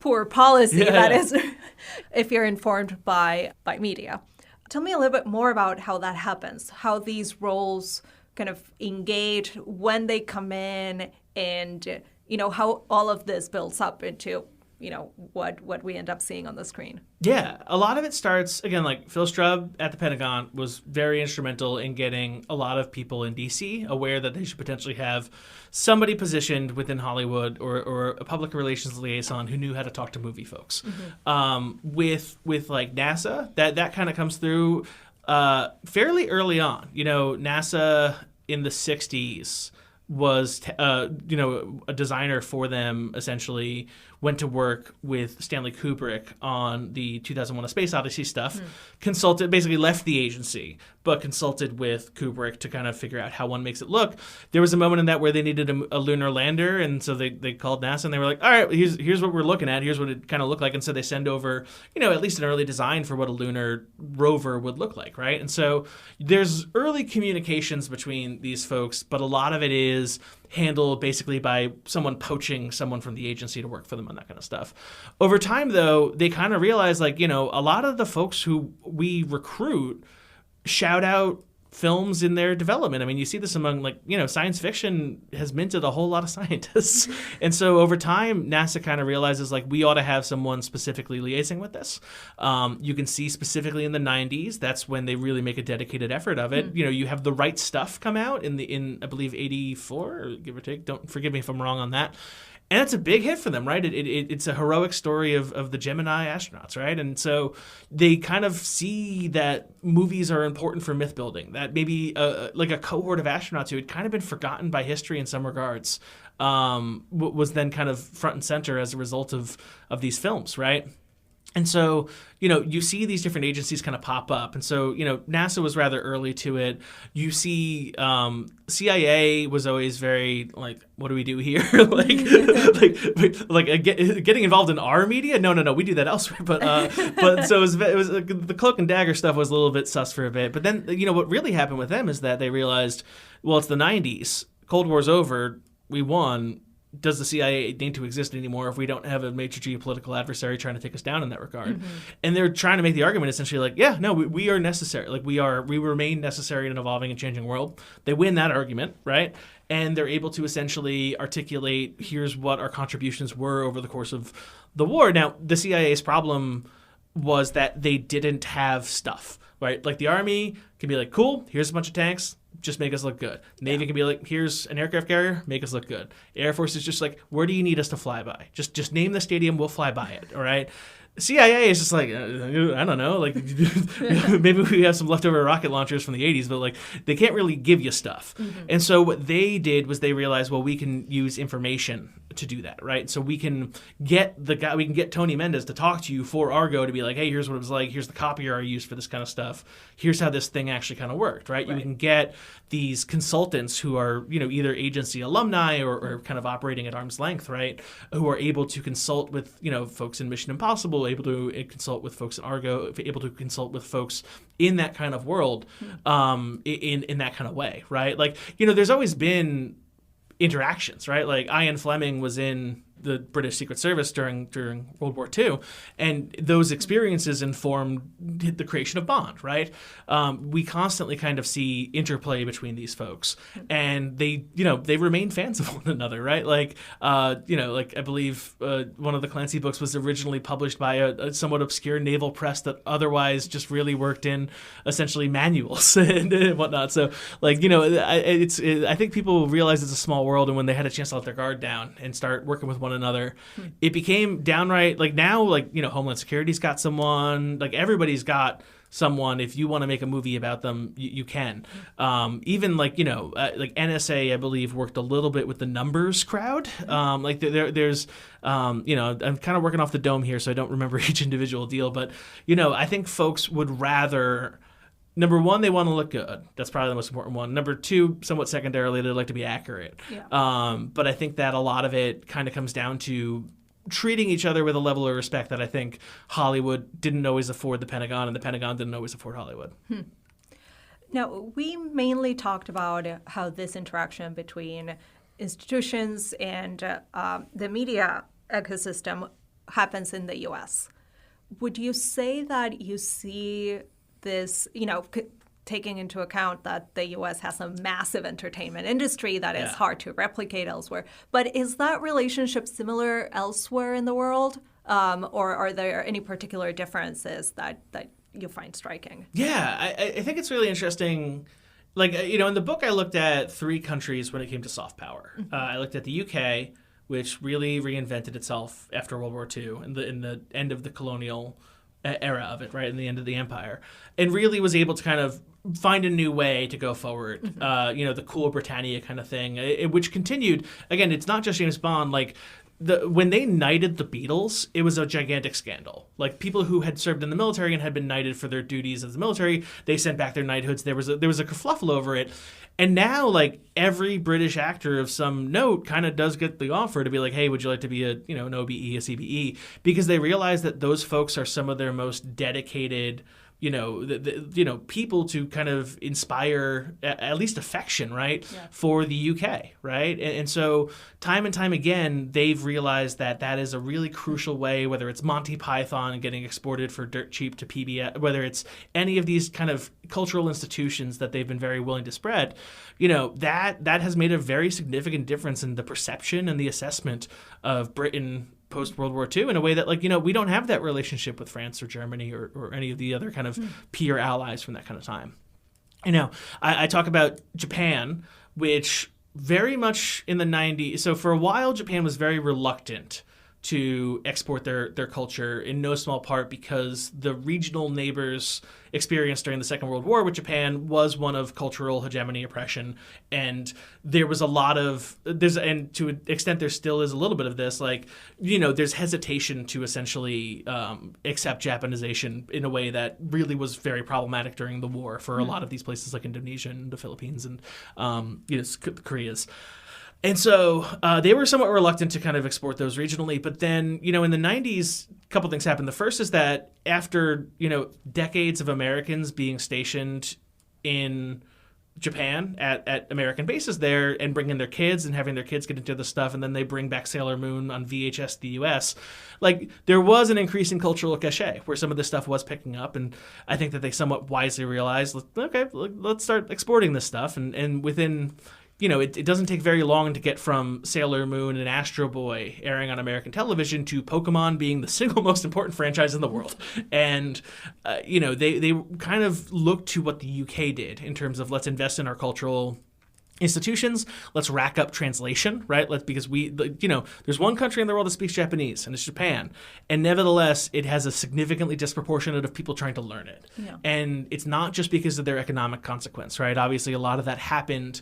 poor policy that is if you're informed by media. Tell me a little bit more about how that happens, how these roles kind of engage when they come in and, how all of this builds up into what we end up seeing on the screen. Yeah, a lot of it starts, again, like Phil Strub at the Pentagon was very instrumental in getting a lot of people in D.C. aware that they should potentially have somebody positioned within Hollywood or a public relations liaison who knew how to talk to movie folks. With like NASA, that kind of comes through fairly early on. NASA in the 60s was, a designer for them, essentially went to work with Stanley Kubrick on the 2001: A Space Odyssey stuff, consulted, basically left the agency, but consulted with Kubrick to kind of figure out how one makes it look. There was a moment in that where they needed a lunar lander, and so they called NASA, and they were like, all right, here's what we're looking at, here's what it kind of looked like, and so they send over, at least an early design for what a lunar rover would look like, right? And so there's early communications between these folks, but a lot of it is handled basically by someone poaching someone from the agency to work for them on that kind of stuff. Over time, though, they kind of realize, like, a lot of the folks who we recruit shout out films in their development. I mean, you see this among, like, science fiction has minted a whole lot of scientists. And so over time, NASA kind of realizes, like, we ought to have someone specifically liaising with this. You can see specifically in the 90s, that's when they really make a dedicated effort of it. You have The Right Stuff come out in I believe, 84, or give or take. Don't forgive me if I'm wrong on that. And it's a big hit for them, right? It's a heroic story of the Gemini astronauts, right? And so they kind of see that movies are important for myth building, that maybe like a cohort of astronauts who had kind of been forgotten by history in some regards was then kind of front and center as a result of these films, right? And so, you see these different agencies kind of pop up. And so, NASA was rather early to it. You see CIA was always very like, what do we do here? Getting involved in our media? No, we do that elsewhere. But so it was the cloak and dagger stuff was a little bit sus for a bit. But then, what really happened with them is that they realized, well, it's the 90s. Cold War's over. We won. Does the CIA need to exist anymore if we don't have a major geopolitical adversary trying to take us down in that regard? And they're trying to make the argument essentially like, we are necessary. Like we remain necessary in an evolving and changing world. They win that argument, right? And they're able to essentially articulate, here's what our contributions were over the course of the war. Now, the CIA's problem was that they didn't have stuff, right? Like the Army can be like, cool, here's a bunch of tanks, just make us look good. Navy can be like, here's an aircraft carrier, make us look good. Air Force is just like, where do you need us to fly by? Just name the stadium, we'll fly by it, all right? CIA is just like, I don't know, like maybe we have some leftover rocket launchers from the 80s, but like they can't really give you stuff. And so what they did was they realized, well, we can use information to do that, right? So we can get Tony Mendez to talk to you for Argo to be like, hey, here's what it was like. Here's the copier I used for this kind of stuff. Here's how this thing actually kind of worked, right? We can get these consultants who are, either agency alumni or kind of operating at arm's length, right? Who are able to consult with, folks in Mission Impossible, able to consult with folks in Argo, able to consult with folks in that kind of world, in that kind of way, right? Like, there's always been interactions, right? Like Ian Fleming was in the British Secret Service during World War II, and those experiences informed the creation of Bond, right? We constantly kind of see interplay between these folks, and they remain fans of one another, right? Like, I believe one of the Clancy books was originally published by a somewhat obscure naval press that otherwise just really worked in essentially manuals and whatnot. So, like, I think people realize it's a small world, and when they had a chance to let their guard down and start working with one another, it became downright, like, now, like, Homeland Security's got someone, like, everybody's got someone. If you want to make a movie about them, you can. Even like like NSA, I believe, worked a little bit with the Numbers crowd. Like there's I'm kind of working off the dome here, so I don't remember each individual deal, but I think folks would rather, number one, they want to look good. That's probably the most important one. Number two, somewhat secondarily, they like to be accurate. Yeah. But I think that a lot of it kind of comes down to treating each other with a level of respect that I think Hollywood didn't always afford the Pentagon, and the Pentagon didn't always afford Hollywood. Now, we mainly talked about how this interaction between institutions and the media ecosystem happens in the U.S. Would you say that you see this, taking into account that the U.S. has a massive entertainment industry that is hard to replicate elsewhere, but is that relationship similar elsewhere in the world? Or are there any particular differences that you find striking? Yeah, I think it's really interesting. Like, in the book, I looked at 3 countries when it came to soft power. I looked at the UK, which really reinvented itself after World War II in the end of the colonial era of it, right, in the end of the empire, and really was able to kind of find a new way to go forward, the cool Britannia kind of thing, which continued. Again, it's not just James Bond. Like, when they knighted the Beatles, it was a gigantic scandal. Like, people who had served in the military and had been knighted for their duties as the military, they sent back their knighthoods. There was a kerfluffle over it. And now, like, every British actor of some note kind of does get the offer to be like, hey, would you like to be an OBE, a CBE? Because they realize that those folks are some of their most dedicated, people to kind of inspire at least affection, right, for the UK, right? And so time and time again, they've realized that is a really crucial way, whether it's Monty Python getting exported for dirt cheap to PBS, whether it's any of these kind of cultural institutions that they've been very willing to spread, that has made a very significant difference in the perception and the assessment of Britain post-World War II in a way that, like, we don't have that relationship with France or Germany or any of the other kind of peer allies from that kind of time. I talk about Japan, which very much in the 90s, so for a while Japan was very reluctant to export their culture, in no small part because the regional neighbors experienced during the Second World War with Japan was one of cultural hegemony, oppression, and there was a lot of and to an extent there still is a little bit of this, like, there's hesitation to essentially accept Japanization in a way that really was very problematic during the war for a lot of these places like Indonesia and the Philippines and Koreas. And so they were somewhat reluctant to kind of export those regionally. But then, in the 90s, a couple things happened. The first is that after, decades of Americans being stationed in Japan at American bases there and bringing their kids and having their kids get into the stuff, and then they bring back Sailor Moon on VHS to the U.S., like, there was an increasing cultural cachet where some of this stuff was picking up. And I think that they somewhat wisely realized, okay, let's start exporting this stuff. And within... it doesn't take very long to get from Sailor Moon and Astro Boy airing on American television to Pokemon being the single most important franchise in the world. And, they kind of looked to what the UK did in terms of, let's invest in our cultural institutions, let's rack up translation, right? Because there's one country in the world that speaks Japanese, and it's Japan. And nevertheless, it has a significantly disproportionate of people trying to learn it. Yeah. And it's not just because of their economic consequence, right? Obviously, a lot of that happened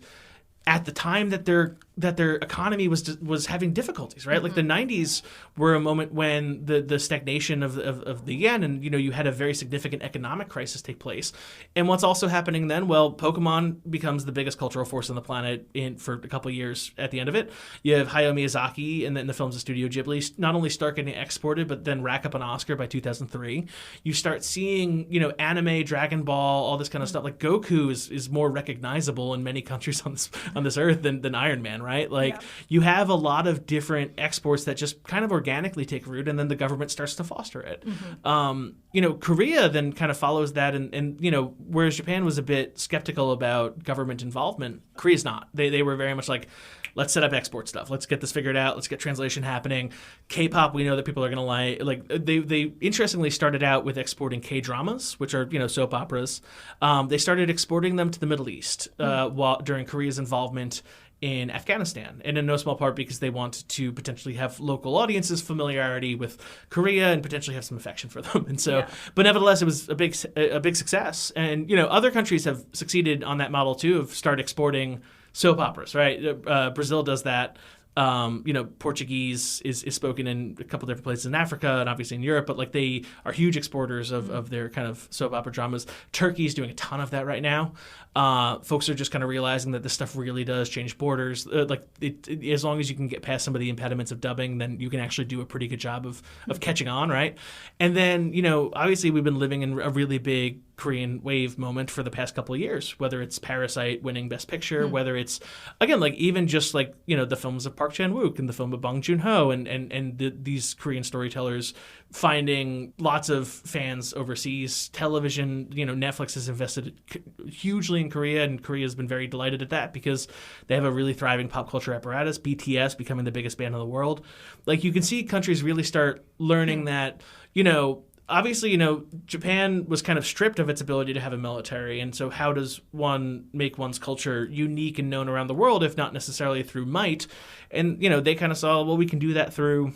at the time that their economy was having difficulties, right? Like the 90s were a moment when the stagnation of the yen, and you had a very significant economic crisis take place. And what's also happening then? Well, Pokemon becomes the biggest cultural force on the planet for a couple of years at the end of it. You have Hayao Miyazaki and then the films of Studio Ghibli not only start getting exported, but then rack up an Oscar by 2003. You start seeing, anime, Dragon Ball, all this kind of stuff. Like Goku is more recognizable in many countries on this earth than Iron Man, right? Like you have a lot of different exports that just kind of organically take root, and then the government starts to foster it. Korea then kind of follows that, and whereas Japan was a bit skeptical about government involvement, Korea's not. They were very much like, let's set up export stuff. Let's get this figured out. Let's get translation happening. K-pop, we know that people are going to like. Like they interestingly started out with exporting K-dramas, which are soap operas. They started exporting them to the Middle East during Korea's involvement in Afghanistan, and in no small part because they wanted to potentially have local audiences familiarity with Korea and potentially have some affection for them. And so, but nevertheless, it was a big success. And other countries have succeeded on that model too, of start exporting soap operas, right? Brazil does that. Portuguese is spoken in a couple different places in Africa and obviously in Europe, but like they are huge exporters of their kind of soap opera dramas. Turkey's doing a ton of that right now. Folks are just kind of realizing that this stuff really does change borders. As long as you can get past some of the impediments of dubbing, then you can actually do a pretty good job of catching on, right? And then, obviously we've been living in a really big Korean wave moment for the past couple of years, whether it's Parasite winning Best Picture, whether it's, again, like even just like, the films of Park Chan-wook and the film of Bong Joon-ho and these Korean storytellers finding lots of fans overseas. Television, Netflix has invested hugely in Korea, and Korea has been very delighted at that because they have a really thriving pop culture apparatus, BTS becoming the biggest band in the world. Like you can see countries really start learning that, obviously, Japan was kind of stripped of its ability to have a military. And so how does one make one's culture unique and known around the world, if not necessarily through might? And, they kind of saw, well, we can do that through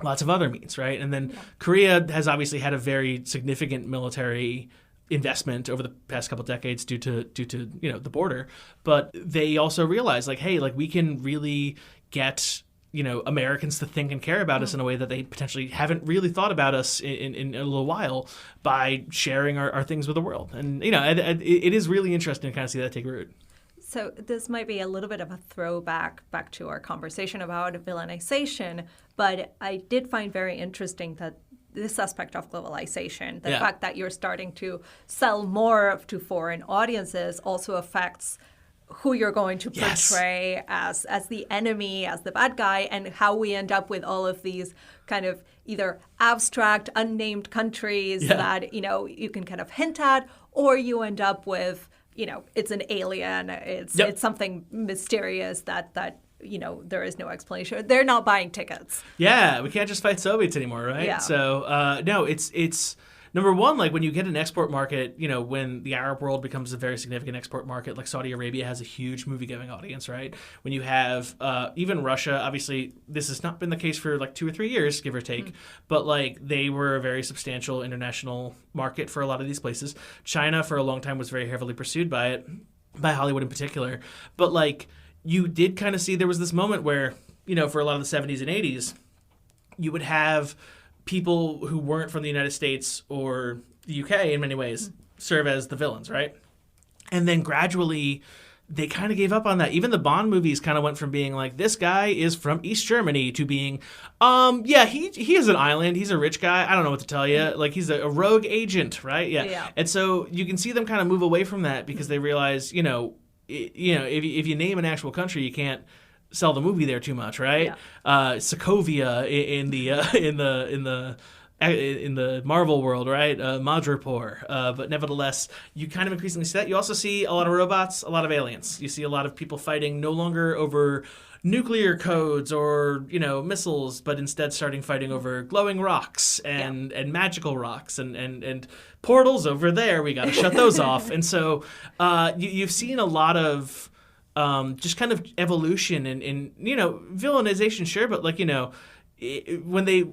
lots of other means, right? And then Korea has obviously had a very significant military investment over the past couple decades due to the border. But they also realized, like, hey, like we can really get Americans to think and care about us in a way that they potentially haven't really thought about us in a little while by sharing our things with the world. And, it is really interesting to kind of see that take root. So this might be a little bit of a throwback back to our conversation about villainization, but I did find very interesting that this aspect of globalization, the fact that you're starting to sell more to foreign audiences also affects who you're going to portray as the enemy, as the bad guy, and how we end up with all of these kind of either abstract, unnamed countries that, you can kind of hint at, or you end up with, it's an alien, it's something mysterious that there is no explanation. They're not buying tickets. Yeah, we can't just fight Soviets anymore, right? Yeah. So, no, it's number one, like when you get an export market, when the Arab world becomes a very significant export market, like Saudi Arabia has a huge movie-going audience, right? When you have even Russia, obviously this has not been the case for like 2 or 3 years, give or take, but like they were a very substantial international market for a lot of these places. China for a long time was very heavily pursued by Hollywood in particular. But like you did kind of see there was this moment where, for a lot of the 70s and 80s, you would have people who weren't from the United States or the UK in many ways serve as the villains, right? And then gradually they kind of gave up on that. Even the Bond movies kind of went from being like, this guy is from East Germany to being, he is an island. He's a rich guy. I don't know what to tell you. Like he's a rogue agent, right? Yeah. And so you can see them kind of move away from that because they realize, if you name an actual country, you can't sell the movie there too much, right? Sokovia in the Marvel world, right? Madripoor. But nevertheless, you kind of increasingly see that. You also see a lot of robots, a lot of aliens. You see a lot of people fighting no longer over nuclear codes or missiles, but instead fighting over glowing rocks and magical rocks and portals over there. We got to shut those off. And so you've seen a lot of just kind of evolution and villainization, sure, but like, when you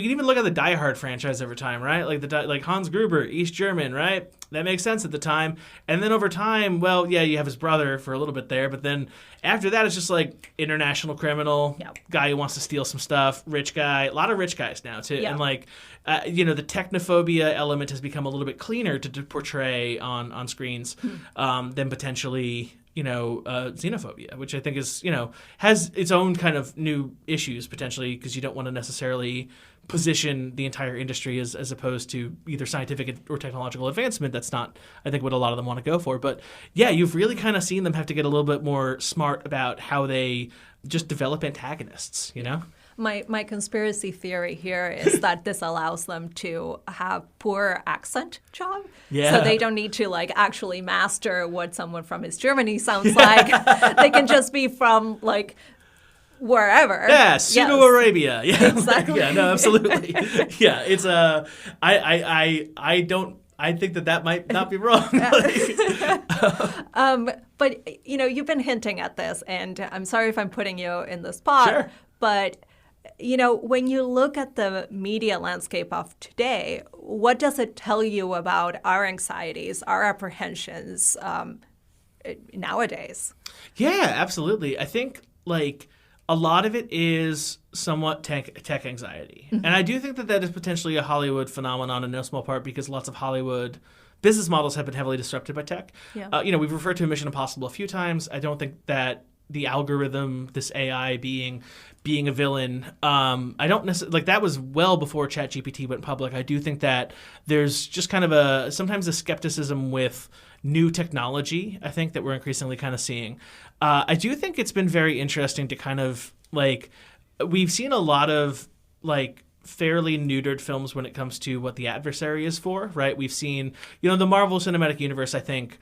can even look at the Die Hard franchise over time, right? Like Hans Gruber, East German, right? That makes sense at the time. And then over time, well, yeah, you have his brother for a little bit there, but then after that, it's just like international criminal, guy who wants to steal some stuff, rich guy, a lot of rich guys now too. And like, the technophobia element has become a little bit cleaner to portray on screens than potentially xenophobia, which I think is, has its own kind of new issues potentially, because you don't want to necessarily position the entire industry as opposed to either scientific or technological advancement. That's not, I think, what a lot of them want to go for. But yeah, you've really kind of seen them have to get a little bit more smart about how they just develop antagonists, My conspiracy theory here is that this allows them to have poor accent job. Yeah. So they don't need to like actually master what someone from East Germany sounds like. They can just be from like wherever. Yeah, pseudo-Arabia. Yeah, exactly. Yeah, no, absolutely. Yeah, it's I think that might not be wrong. But you've been hinting at this, and I'm sorry if I'm putting you in the spot. Sure. But when you look at the media landscape of today, what does it tell you about our anxieties, our apprehensions nowadays? Yeah, absolutely. I think like a lot of it is somewhat tech anxiety. And I do think that is potentially a Hollywood phenomenon in no small part because lots of Hollywood business models have been heavily disrupted by tech. Yeah. We've referred to Mission Impossible a few times. I don't think that the algorithm, this AI being a villain, I don't necessarily, like that was well before ChatGPT went public. I do think that there's just kind of sometimes a skepticism with new technology, I think, that we're increasingly kind of seeing. I do think it's been very interesting to kind of like, we've seen a lot of like fairly neutered films when it comes to what the adversary is for, right? We've seen, the Marvel Cinematic Universe, I think,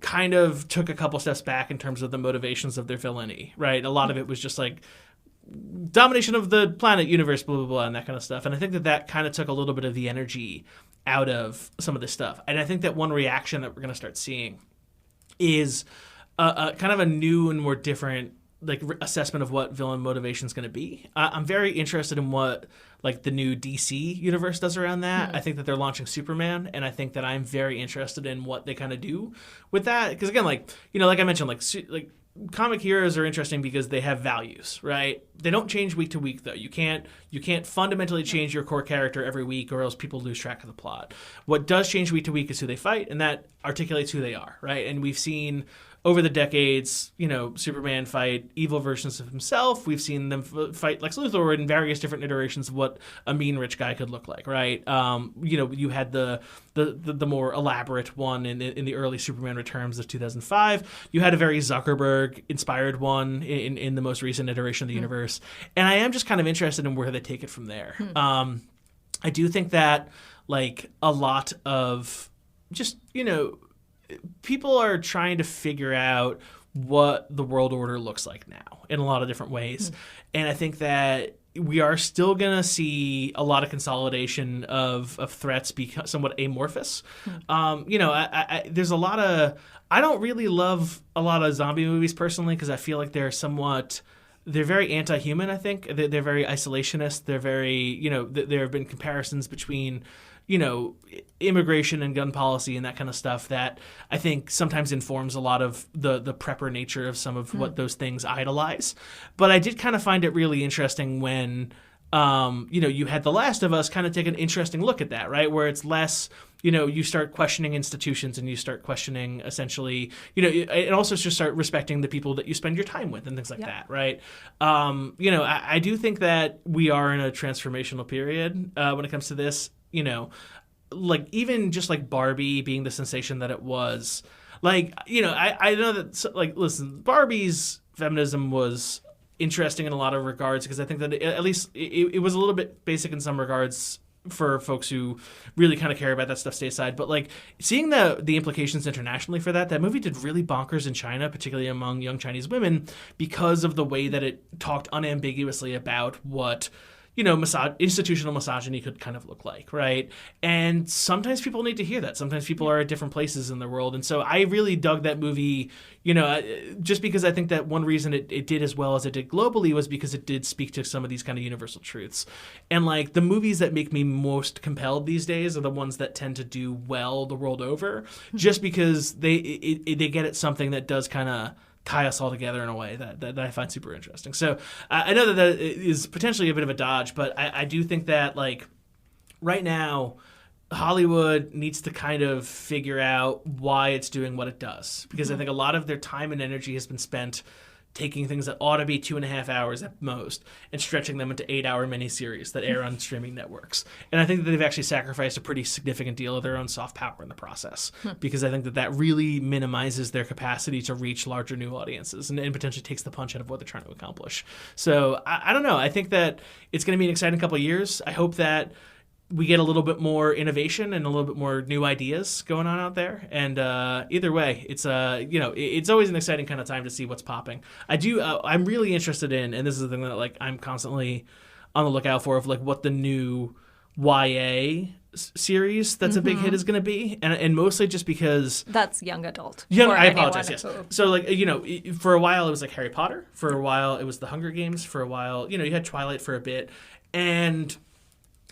kind of took a couple steps back in terms of the motivations of their villainy, right? A lot of it was just like domination of the planet, universe, blah, blah, blah, and that kind of stuff. And I think that kind of took a little bit of the energy out of some of this stuff. And I think that one reaction that we're going to start seeing is kind of a new and more different like assessment of what villain motivation is going to be. I'm very interested in what like the new DC universe does around that. Mm-hmm. I think that they're launching Superman, and I think that I'm very interested in what they kind of do with that. Because again, like like I mentioned, like comic heroes are interesting because they have values, right? They don't change week to week though. You can't fundamentally change your core character every week, or else people lose track of the plot. What does change week to week is who they fight, and that articulates who they are, right? And we've seen over the decades, Superman fight evil versions of himself. We've seen them fight Lex Luthor in various different iterations of what a mean rich guy could look like, right? You had the more elaborate one in the early Superman Returns of 2005. You had a very Zuckerberg-inspired one in the most recent iteration of the universe. And I am just kind of interested in where they take it from there. I do think that, like, a lot of just, people are trying to figure out what the world order looks like now in a lot of different ways. And I think that we are still going to see a lot of consolidation of threats be somewhat amorphous. There's a lot of... I don't really love a lot of zombie movies personally because I feel like they're very anti-human, I think. They're very isolationist. They're very, there have been comparisons between... immigration and gun policy and that kind of stuff that I think sometimes informs a lot of the prepper nature of some of what those things idolize. But I did kind of find it really interesting when, you had The Last of Us kind of take an interesting look at that, right? Where it's less, you start questioning institutions and you start questioning essentially, and also just start respecting the people that you spend your time with and things like that, right? I do think that we are in a transformational period when it comes to this. Like even just like Barbie being the sensation that it was, like, I know that, like, listen, Barbie's feminism was interesting in a lot of regards because I think that at least it was a little bit basic in some regards for folks who really kind of care about that stuff stateside. But like seeing the implications internationally for that movie did really bonkers in China, particularly among young Chinese women, because of the way that it talked unambiguously about what institutional misogyny could kind of look like, right? And sometimes people need to hear that. Sometimes people are at different places in the world. And so I really dug that movie, just because I think that one reason it did as well as it did globally was because it did speak to some of these kind of universal truths. And like the movies that make me most compelled these days are the ones that tend to do well the world over, just because they get at something that does kind of tie us all together in a way that I find super interesting. So I know that is potentially a bit of a dodge, but I do think that like right now Hollywood needs to kind of figure out why it's doing what it does, because I think a lot of their time and energy has been spent taking things that ought to be 2.5 hours at most and stretching them into 8-hour miniseries that air on streaming networks. And I think that they've actually sacrificed a pretty significant deal of their own soft power in the process, because I think that really minimizes their capacity to reach larger new audiences and potentially takes the punch out of what they're trying to accomplish. So I don't know. I think that it's going to be an exciting couple of years. I hope that we get a little bit more innovation and a little bit more new ideas going on out there. And either way, it's it's always an exciting kind of time to see what's popping. I'm really interested in, and this is the thing that like I'm constantly on the lookout for, of like what the new YA series that's a big hit is going to be, and mostly just because that's young adult. I apologize. Yes. So like for a while it was like Harry Potter. For a while it was the Hunger Games. For a while you had Twilight for a bit, and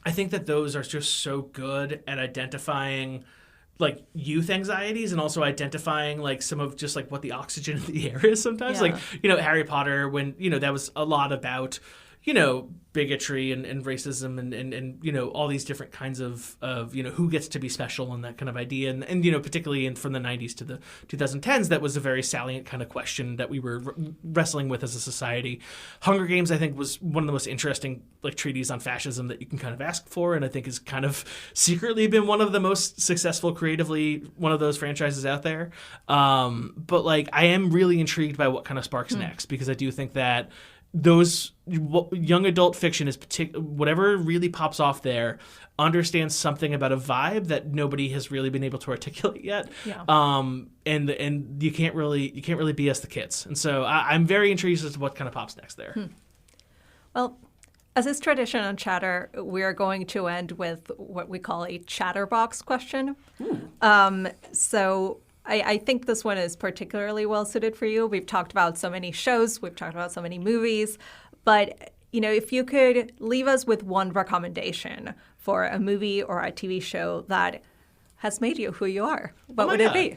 I think that those are just so good at identifying like youth anxieties and also identifying like some of just like what the oxygen in the air is sometimes. Like, Harry Potter, when, that was a lot about, bigotry and racism and all these different kinds of who gets to be special and that kind of idea. And particularly from the 90s to the 2010s, that was a very salient kind of question that we were wrestling with as a society. Hunger Games, I think, was one of the most interesting like treatises on fascism that you can kind of ask for, and I think has kind of secretly been one of the most successful creatively, one of those franchises out there. But like I am really intrigued by what kind of sparks next, because I do think that those young adult fiction is whatever really pops off there understands something about a vibe that nobody has really been able to articulate yet. And you can't really BS the kids. And so I'm very intrigued as to what kind of pops next there. Well, as is tradition on Chatter, we are going to end with what we call a chatterbox question. So I think this one is particularly well suited for you. We've talked about so many shows, we've talked about so many movies, but if you could leave us with one recommendation for a movie or a TV show that has made you who you are, what would it be?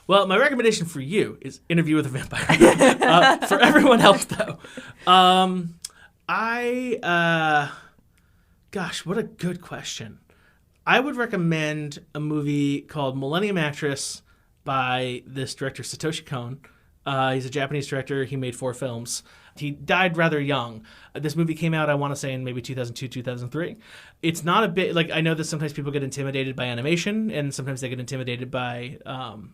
Well, my recommendation for you is Interview with a Vampire. For everyone else, though, gosh, what a good question. I would recommend a movie called Millennium Actress by this director, Satoshi Kon. He's a Japanese director. He made 4 films. He died rather young. This movie came out, I want to say, in maybe 2002, 2003. It's not a bit, like, I know that sometimes people get intimidated by animation, and sometimes they get intimidated by,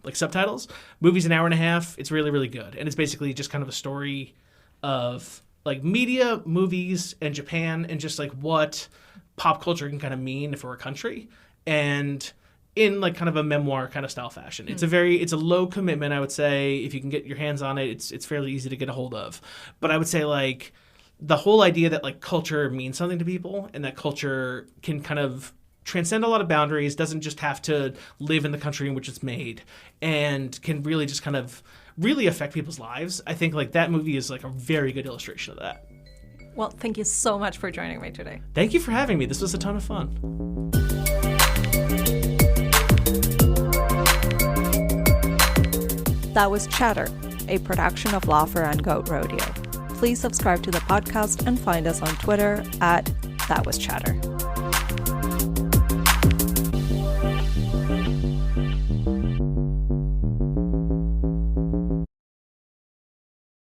like, subtitles. Movie's an hour and a half. It's really, really good. And it's basically just kind of a story of, like, media, movies, and Japan, and just, like, what pop culture can kind of mean for a country. And in like kind of a memoir kind of style fashion. It's a low commitment, I would say. If you can get your hands on it, it's fairly easy to get a hold of. But I would say like the whole idea that like culture means something to people, and that culture can kind of transcend a lot of boundaries, doesn't just have to live in the country in which it's made, and can really just kind of really affect people's lives. I think like that movie is like a very good illustration of that. Well, thank you so much for joining me today. Thank you for having me. This was a ton of fun. That was Chatter, a production of Lawfare and Goat Rodeo. Please subscribe to the podcast and find us on Twitter @ThatWasChatter.